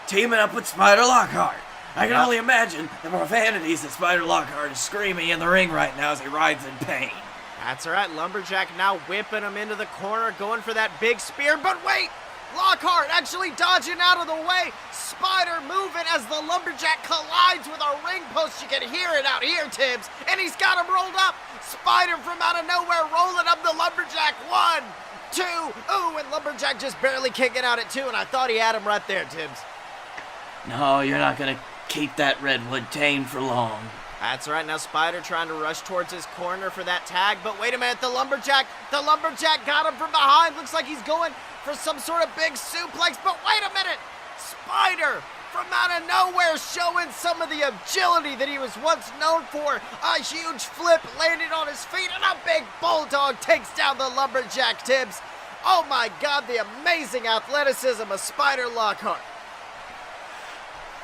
teaming up with Spider Lockhart. I can only imagine the profanities that Spider Lockhart is screaming in the ring right now as he writhes in pain. That's right, Lumberjack now whipping him into the corner, going for that big spear, but wait! Lockhart actually dodging out of the way. Spider moving as the Lumberjack collides with our ring post. You can hear it out here, Tibbs. And he's got him rolled up. Spider from out of nowhere rolling up the Lumberjack. 1, 2. Ooh, and Lumberjack just barely kicking out at 2. And I thought he had him right there, Tibbs. No, you're not going to keep that redwood tamed for long. That's right, now Spider trying to rush towards his corner for that tag, but wait a minute, the Lumberjack got him from behind. Looks like he's going for some sort of big suplex, but wait a minute! Spider, from out of nowhere, showing some of the agility that he was once known for. A huge flip landed on his feet, and a big bulldog takes down the Lumberjack, Tibbs. Oh my God, the amazing athleticism of Spider Lockhart.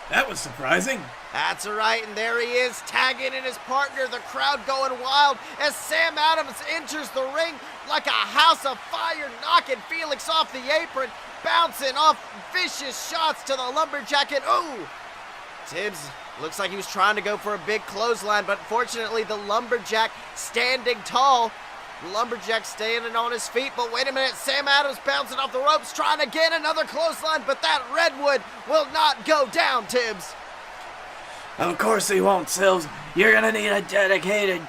That was surprising. That's right, and there he is, tagging in his partner, the crowd going wild as Sam Adams enters the ring like a house of fire, knocking Felix off the apron, bouncing off vicious shots to the Lumberjack, and ooh! Tibbs looks like he was trying to go for a big clothesline, but fortunately the Lumberjack standing tall. The Lumberjack standing on his feet, but wait a minute, Sam Adams bouncing off the ropes, trying again, another clothesline, but that redwood will not go down, Tibbs. Of course he won't, Sills. You're gonna need a dedicated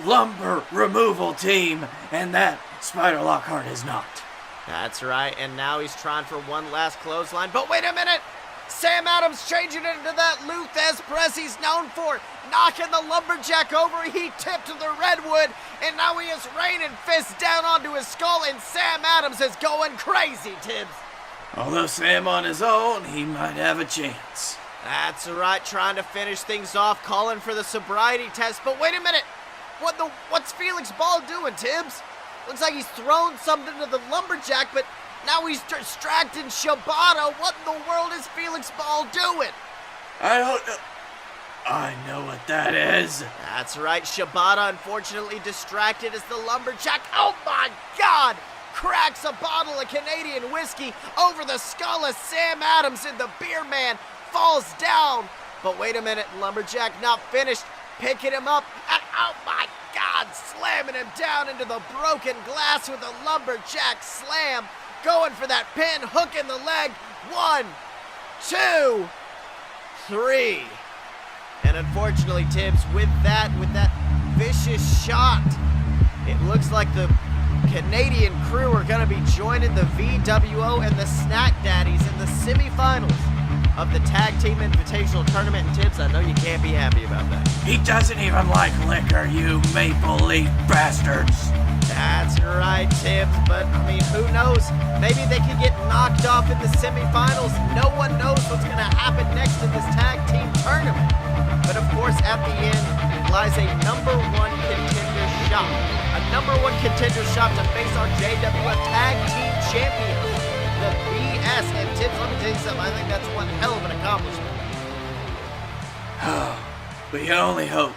lumber removal team, and that Spider Lockhart is not. That's right, and now he's trying for one last clothesline, but wait a minute! Sam Adams changing it into that Luthez press he's known for, knocking the Lumberjack over. He tipped the redwood, and now he is raining fists down onto his skull, and Sam Adams is going crazy, Tibbs. Although Sam on his own, he might have a chance. That's right, trying to finish things off, calling for the sobriety test. But wait a minute, what's Felix Ball doing, Tibbs? Looks like he's thrown something to the Lumberjack, but now he's distracting Shibata. What in the world is Felix Ball doing? I don't know. I know what that is. That's right, Shibata unfortunately distracted as the Lumberjack, oh my God, cracks a bottle of Canadian whiskey over the skull of Sam Adams, and the beer man falls down. But wait a minute, Lumberjack not finished, picking him up, and oh my God, slamming him down into the broken glass with a Lumberjack slam, going for that pin, hook in the leg. 1, 2, 3. And unfortunately, Tibbs, with that vicious shot, it looks like the Canadian crew are going to be joining the VWO and the Snack Daddies in the semifinals of the Tag Team Invitational Tournament. And Tibbs, I know you can't be happy about that. He doesn't even like liquor, you Maple Leaf bastards. That's right, Tibbs, but I mean, who knows? Maybe they could get knocked off in the semifinals. No one knows what's going to happen next in this Tag Team Tournament. But of course, at the end lies a number 1 contender shot. A number 1 contender shot to face our JWF Tag Team Champions, the BS. And Tibbs, let me tell you something, I think that's one hell of an accomplishment. We can only hope.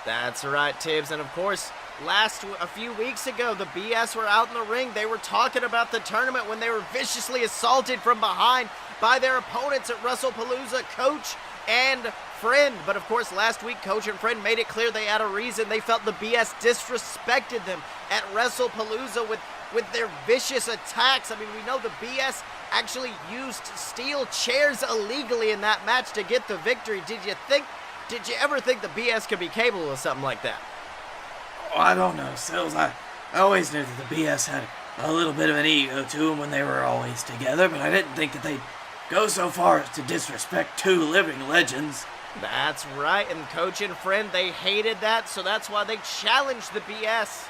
That's right, Tibbs, and of course, a few weeks ago, the BS were out in the ring. They were talking about the tournament when they were viciously assaulted from behind by their opponents at WrestlePalooza, Coach and Friend. But of course, last week, Coach and Friend made it clear they had a reason. They felt the BS disrespected them at WrestlePalooza with their vicious attacks. I mean, we know the BS actually used steel chairs illegally in that match to get the victory. Did you ever think the BS could be capable of something like that? Oh, I don't know, Sills. I always knew that the BS had a little bit of an ego to them when they were always together, but I didn't think that they'd go so far as to disrespect 2 living legends. That's right, and Coach and Friend, they hated that, so that's why they challenged the BS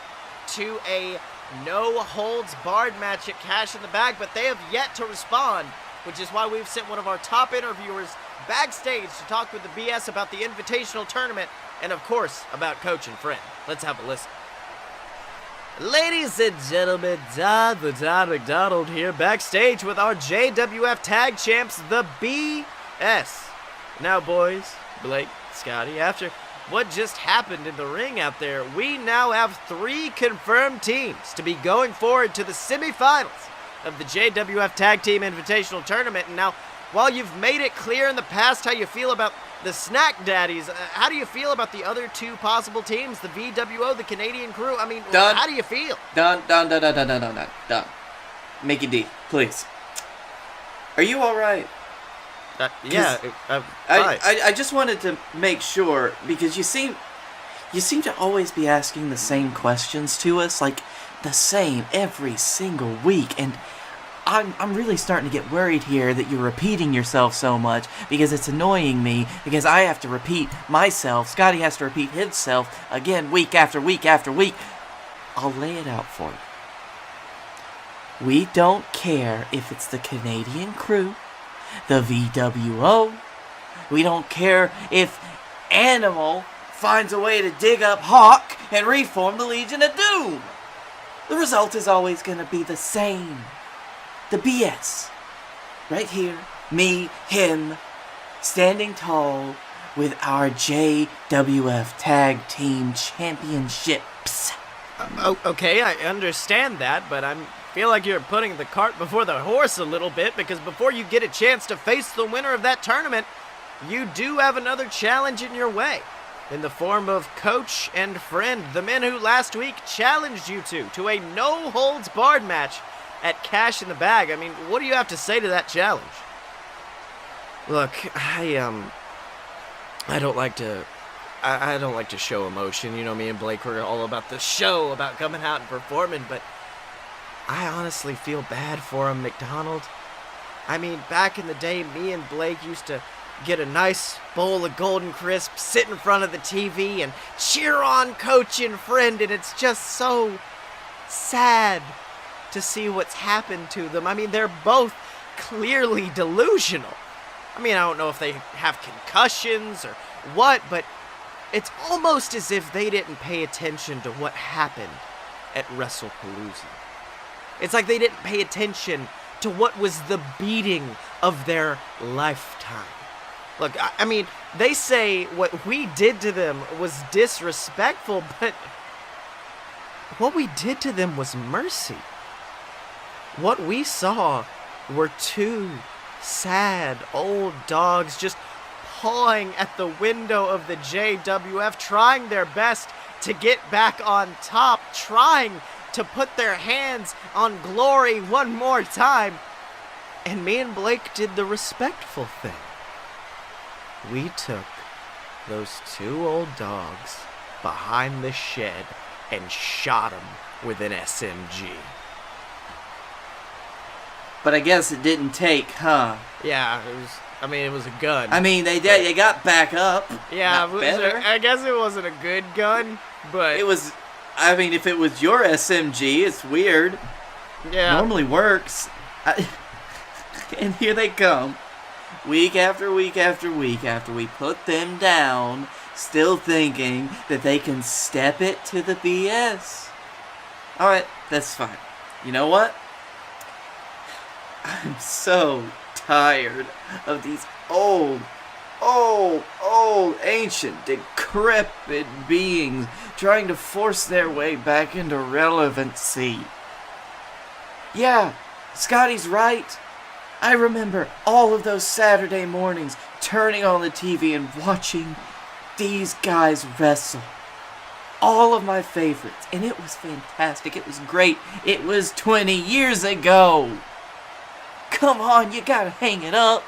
to a no-holds-barred match at Cash in the Bag, but they have yet to respond, which is why we've sent one of our top interviewers backstage to talk with the BS about the Invitational Tournament and, of course, about Coach and Friend. Let's have a listen. Ladies and gentlemen, Don McDonald here, backstage with our JWF Tag Champs, the BS. Now, boys, Blake, Scottye, after what just happened in the ring out there, we now have 3 confirmed teams to be going forward to the semifinals of the JWF Tag Team Invitational Tournament. And now, while you've made it clear in the past how you feel about the Snack Daddies, how do you feel about the other 2 possible teams, the VWO, the Canadian Crew? I mean, how do you feel? Done. Mickey D, please. Are you all right? Yeah. I just wanted to make sure, because you seem to always be asking the same questions to us, like the same every single week, and I'm really starting to get worried here that you're repeating yourself so much, because it's annoying me, because I have to repeat myself, Scottye has to repeat himself again week after week after week. I'll lay it out for you. We don't care if it's the Canadian Crew, the VWO. We don't care if Animal finds a way to dig up Hawk and reform the Legion of Doom. The result is always going to be the same. The BS. Right here, me, him, standing tall with our JWF Tag Team Championships. Okay, I understand that, but I feel like you're putting the cart before the horse a little bit, because before you get a chance to face the winner of that tournament, you do have another challenge in your way, in the form of Coach and Friend, the men who last week challenged you to a no-holds-barred match at Cash in the Bag. I mean, what do you have to say to that challenge? Look, I don't like to show emotion. You know, me and Blake were all about the show, about coming out and performing, but I honestly feel bad for him, McDonald. I mean, back in the day, me and Blake used to get a nice bowl of Golden Crisp, sit in front of the TV, and cheer on Coach and Friend, and it's just so sad to see what's happened to them. I mean, they're both clearly delusional. I mean, I don't know if they have concussions or what, but it's almost as if they didn't pay attention to what happened at WrestlePalooza. It's like they didn't pay attention to what was the beating of their lifetime. Look, I mean, they say what we did to them was disrespectful, but what we did to them was mercy. What we saw were 2 sad old dogs just pawing at the window of the JWF, trying their best to get back on top, trying to put their hands on glory one more time. And me and Blake did the respectful thing. We took those 2 old dogs behind the shed and shot them with an SMG. But I guess it didn't take, huh? Yeah, it was a gun. I mean, they did. They got back up. Yeah, better. I guess it wasn't a good gun, but It was. I mean, if it was your SMG, it's weird. yeah. Normally works. And here they come, week after week after week after we put them down, still thinking that they can step it to the BS. Alright, that's fine. You know what? I'm so tired of these old, ancient, decrepit beings trying to force their way back into relevancy. Yeah, Scottye's right. I remember all of those Saturday mornings turning on the TV and watching these guys wrestle. All of my favorites, and it was fantastic. It was great. It was 20 years ago. Come on, you gotta hang it up.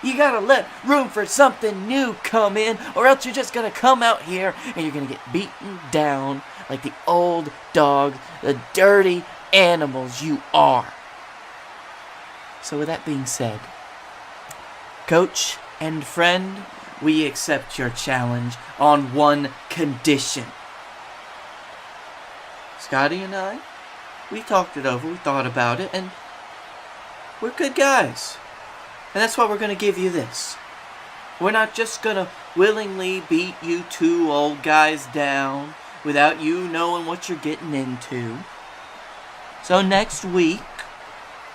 You gotta let room for something new come in, or else you're just gonna come out here and you're gonna get beaten down like the old dogs, the dirty animals you are. So with that being said, Coach and Friend, we accept your challenge on one condition. Scottye and I, we talked it over, we thought about it, and we're good guys. And that's why we're going to give you this. We're not just going to willingly beat you two old guys down without you knowing what you're getting into. So next week,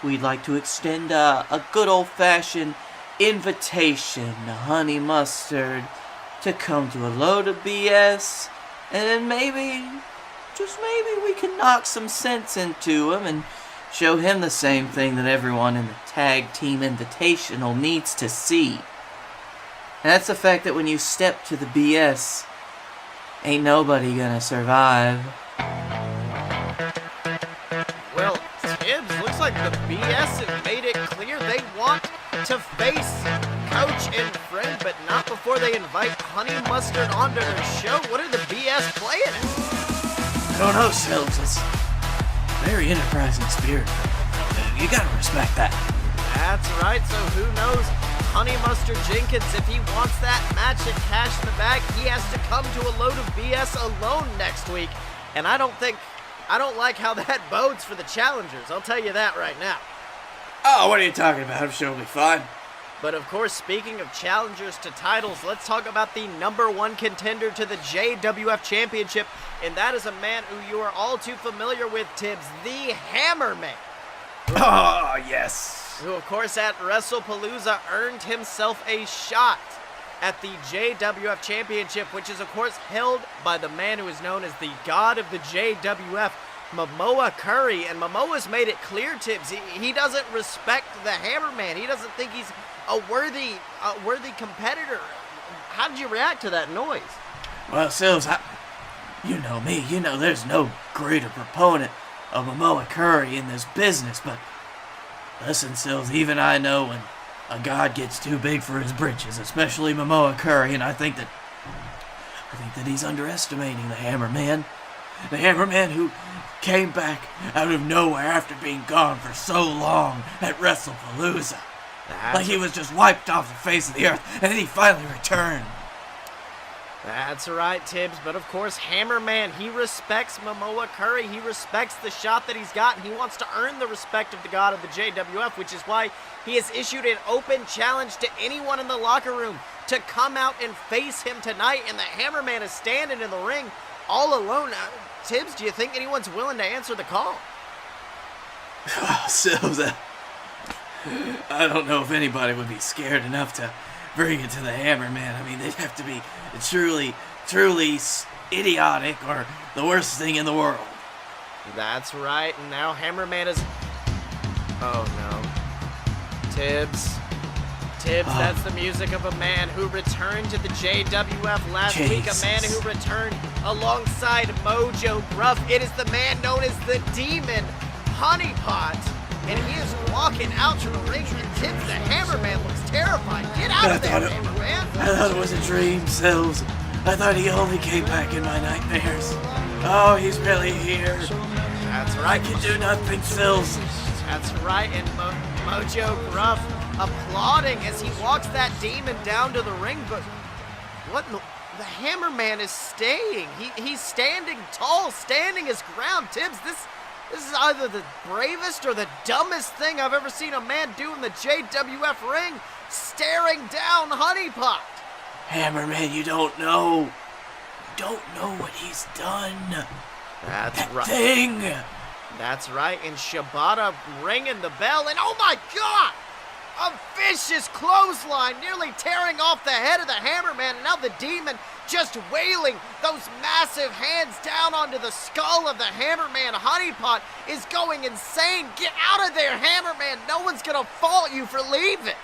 we'd like to extend a good old-fashioned invitation to Honey Mustard to come to a load of BS, and then maybe, just maybe, we can knock some sense into him and show him the same thing that everyone in the Tag Team Invitational needs to see. And that's the fact that when you step to the BS, ain't nobody gonna survive. Well, Tibbs, looks like the BS have made it clear they want to face Coach and Friend, but not before they invite Honey Mustard onto their show. What are the BS playing at? I don't know, Sills. It's very enterprising spirit. You gotta respect that. That's right, so who knows? Honey Mustard Jenkins, if he wants that match and cash in the bag, he has to come to a load of BS alone next week. And I don't like how that bodes for the challengers. I'll tell you that right now. Oh, what are you talking about? I'm sure it'll be fine. But of course, speaking of challengers to titles, let's talk about the #1 contender to the JWF Championship, and that is a man who you are all too familiar with, Tibbs, the Hammerman. Oh, yes. Who, of course, at WrestlePalooza earned himself a shot at the JWF Championship, which is, of course, held by the man who is known as the God of the JWF, Momoa Curry. And Momoa's made it clear, Tibbs, he doesn't respect the Hammerman. He doesn't think he's a worthy competitor. How did you react to that noise? Well, Sills, you know me. You know there's no greater proponent of Momoa Curry in this business, but listen, Sills, even I know when a god gets too big for his britches, especially Momoa Curry, and I think that he's underestimating the Hammerman. The Hammerman who came back out of nowhere after being gone for so long at WrestlePalooza. Like he was just wiped off the face of the earth, and then he finally returned. That's right, Tibbs, but of course, Hammerman, he respects Momoa Curry. He respects the shot that he's got, and he wants to earn the respect of the God of the JWF, which is why he has issued an open challenge to anyone in the locker room to come out and face him tonight, and the Hammerman is standing in the ring all alone. Tibbs, do you think anyone's willing to answer the call? Sills, I don't know if anybody would be scared enough to bring it to the Hammerman. I mean, they'd have to be truly idiotic or the worst thing in the world. That's right, and now Hammerman is... Oh, no. Tibbs, that's the music of a man who returned to the JWF last week, a man who returned alongside Mojo Gruff. It is the man known as the Demon, Honeypot, and he is walking out to the ring, and Tibbs, the Hammerman, looks terrified. Get out of there, Hammerman! I thought it was a dream, Sills. I thought he only came back in my nightmares. Oh, he's really here. That's right. I can do nothing, Sills. That's right, and Mojo Gruff applauding as he walks that demon down to the ring, but what in the Hammerman is staying. He's standing tall, standing his ground. Tibbs, this is either the bravest or the dumbest thing I've ever seen a man do in the JWF ring, staring down Honeypot. Hammerman, you don't know. You don't know what he's done. That's that right. Thing. That's right, and Shibata ringing the bell, and oh my God! A vicious clothesline nearly tearing off the head of the Hammerman, and now the Demon just wailing those massive hands down onto the skull of the Hammerman. Honeypot is going insane. Get out of there, Hammerman. No one's gonna fault you for leaving.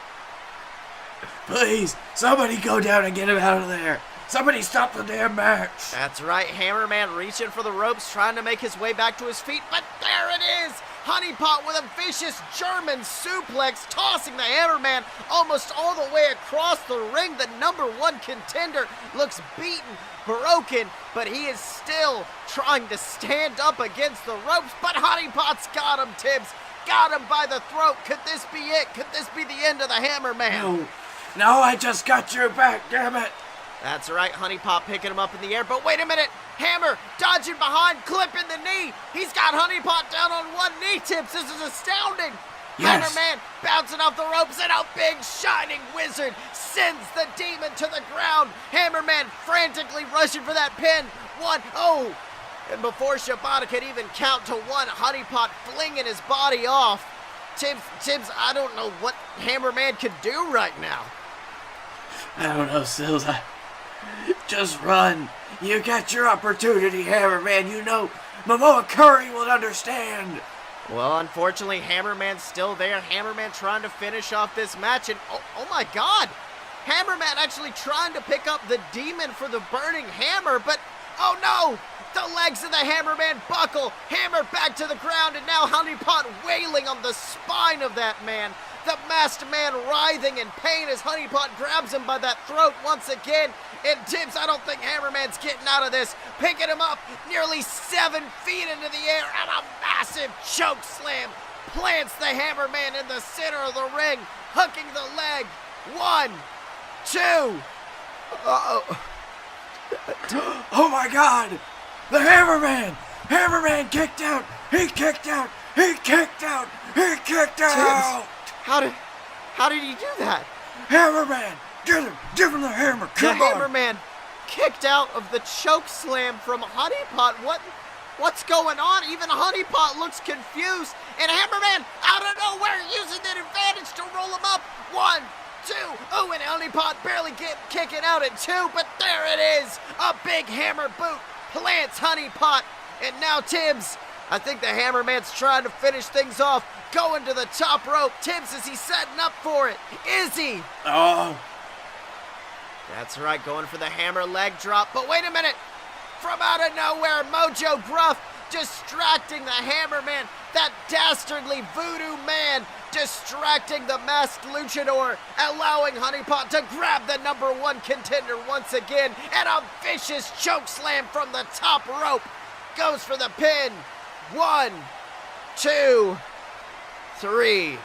Please, somebody go down and get him out of there. Somebody stop the damn match. That's right, Hammerman reaching for the ropes, trying to make his way back to his feet, but there it is! Honeypot with a vicious German suplex, tossing the Hammerman almost all the way across the ring. The #1 contender looks beaten, broken, but he is still trying to stand up against the ropes. But Honeypot's got him, Tibbs. Got him by the throat. Could this be it? Could this be the end of the Hammerman? No, I just got your back, damn it. That's right, Honeypot picking him up in the air, but wait a minute! Hammer dodging behind, clipping the knee! He's got Honeypot down on one knee, Tibbs! This is astounding! Yes. Hammerman bouncing off the ropes, and a big shining wizard sends the demon to the ground. Hammerman frantically rushing for that pin. Oh! And before Shibata could even count to one, Honeypot flinging his body off. Tibbs, I don't know what Hammerman could do right now. I don't know, Sills. Just run. You got your opportunity, Hammerman. You know Momoa Curry will understand. Well, unfortunately, Hammerman's still there. Hammerman trying to finish off this match, and oh my God! Hammerman actually trying to pick up the demon for the burning hammer, but oh no! The legs of the Hammerman buckle, hammer back to the ground, and now Honeypot wailing on the spine of that man. The masked man writhing in pain as Honeypot grabs him by that throat once again. And Tibbs, I don't think Hammerman's getting out of this. Picking him up nearly 7 feet into the air, and a massive choke slam plants the Hammerman in the center of the ring, hooking the leg. 1, 2. Oh my God! The Hammerman! Hammerman kicked out! He kicked out! He kicked out! He kicked out! Tibbs, how did he do that? Hammerman! Get him! Give him the hammer! Come the on! Hammerman kicked out of the choke slam from Honeypot. What's going on? Even Honeypot looks confused. And Hammerman, out of nowhere, using that advantage to roll him up. 1, 2. Oh, and Honeypot barely kicking out at 2, but there it is. A big hammer boot plants Honeypot. And now Tibbs, I think the Hammerman's trying to finish things off. Going to the top rope. Tibbs, is he setting up for it? Is he? Oh. That's right, going for the hammer leg drop. But wait a minute. From out of nowhere, Mojo Gruff distracting the Hammerman. That dastardly voodoo man distracting the masked luchador, allowing Honeypot to grab the #1 contender once again. And a vicious choke slam from the top rope. Goes for the pin. 1, 2, 3.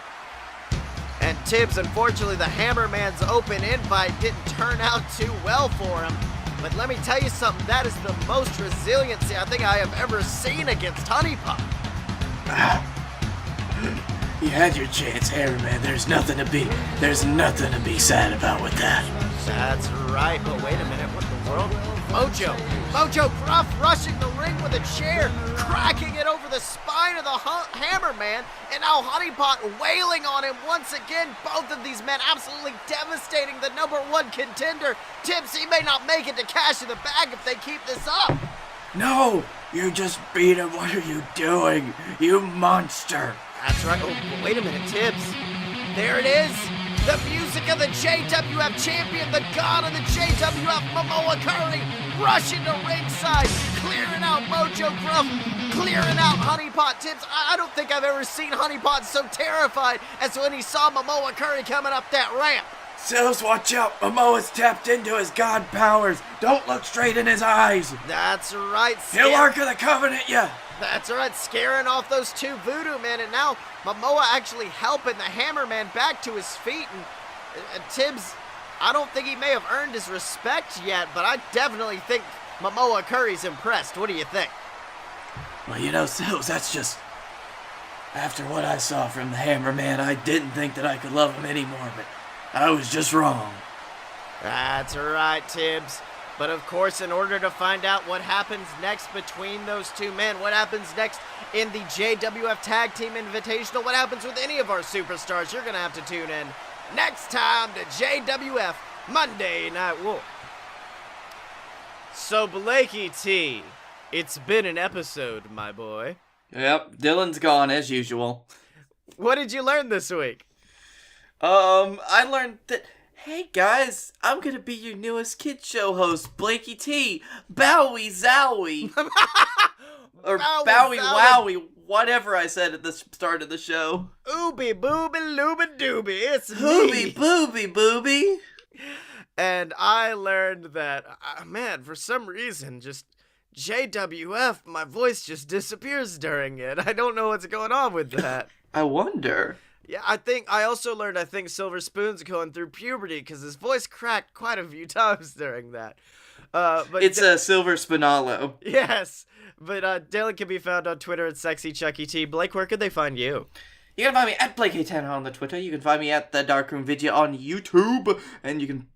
And Tibbs, unfortunately, the Hammerman's open invite didn't turn out too well for him. But let me tell you something, that is the most resiliency I think I have ever seen against Honeypot. You had your chance, Hammerman. There's nothing to be sad about with that. That's right, but wait a minute, what the world? Mojo Gruff rushing the ring with a chair, cracking it over the spine of the Hammerman, and now Honeypot wailing on him once again. Both of these men absolutely devastating the #1 contender. Tibbs, he may not make it to cash in the bag if they keep this up. No, you just beat him. What are you doing, you monster? That's right. Oh, wait a minute, Tibbs. There it is. The music of the JWF champion, the god of the JWF, Momoa Curry, rushing to ringside, clearing out Mojo Gruff, clearing out Honeypot. Tibbs, I don't think I've ever seen Honeypot so terrified as when he saw Momoa Curry coming up that ramp. Sills, watch out. Momoa's tapped into his god powers. Don't look straight in his eyes. That's right. He'll Ark of the Covenant ya. That's right, scaring off those 2 voodoo men, and now Momoa actually helping the Hammerman back to his feet. And Tibbs, I don't think he may have earned his respect yet, but I definitely think Momoa Curry's impressed. What do you think? Well, you know, Sills, that's just... After what I saw from the Hammerman, I didn't think that I could love him anymore, but I was just wrong. That's right, Tibbs. But of course, in order to find out what happens next between those 2 men, what happens next in the JWF Tag Team Invitational, what happens with any of our superstars, you're going to have to tune in next time to JWF Monday Night War. So, Blakey T, it's been an episode, my boy. Yep, Dylan's gone as usual. What did you learn this week? I learned that... Hey guys, I'm gonna be your newest kid show host, Blakey T. Bowie Zowie. Or Bowie Wowie, whatever I said at the start of the show. Ooby booby looby dooby, it's Booby me. booby booby. And I learned that, man, for some reason, just JWF, my voice just disappears during it. I don't know what's going on with that. I wonder. Yeah, I also learned, Silver Spoon's going through puberty because his voice cracked quite a few times during that. But it's a Silver Spinalo. Yes, but Dylan can be found on Twitter at SexyChuckyT. Blake, where could they find you? You can find me at BlakeA10 on the Twitter. You can find me at the Darkroom Video on YouTube. And you can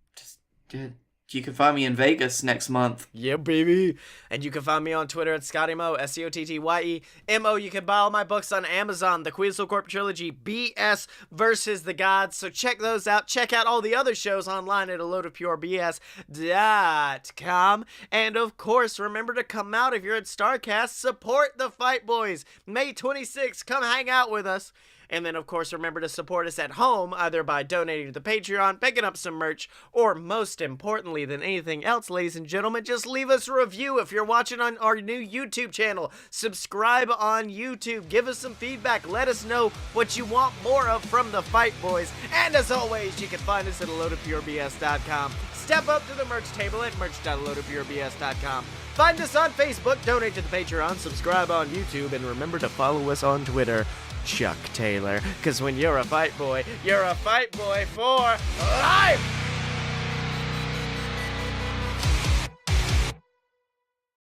you can find me in Vegas next month. Yeah, baby. And you can find me on Twitter at Scottye Moore, SCOTTYEMO. You can buy all my books on Amazon, the Queasel Corp Trilogy, BS versus the Gods. So check those out. Check out all the other shows online at AloadofPureBS.com. And of course, remember to come out if you're at StarCast. Support the Fight Boys. May 26th, come hang out with us. And then, of course, remember to support us at home, either by donating to the Patreon, picking up some merch, or most importantly than anything else, ladies and gentlemen, just leave us a review if you're watching on our new YouTube channel. Subscribe on YouTube. Give us some feedback. Let us know what you want more of from the Fight Boys. And as always, you can find us at AloadofPureBS.com. Step up to the merch table at merch.AloadofPureBS.com. Find us on Facebook, donate to the Patreon, subscribe on YouTube, and remember to follow us on Twitter. Chuck Taylor, because when you're a fight boy for life!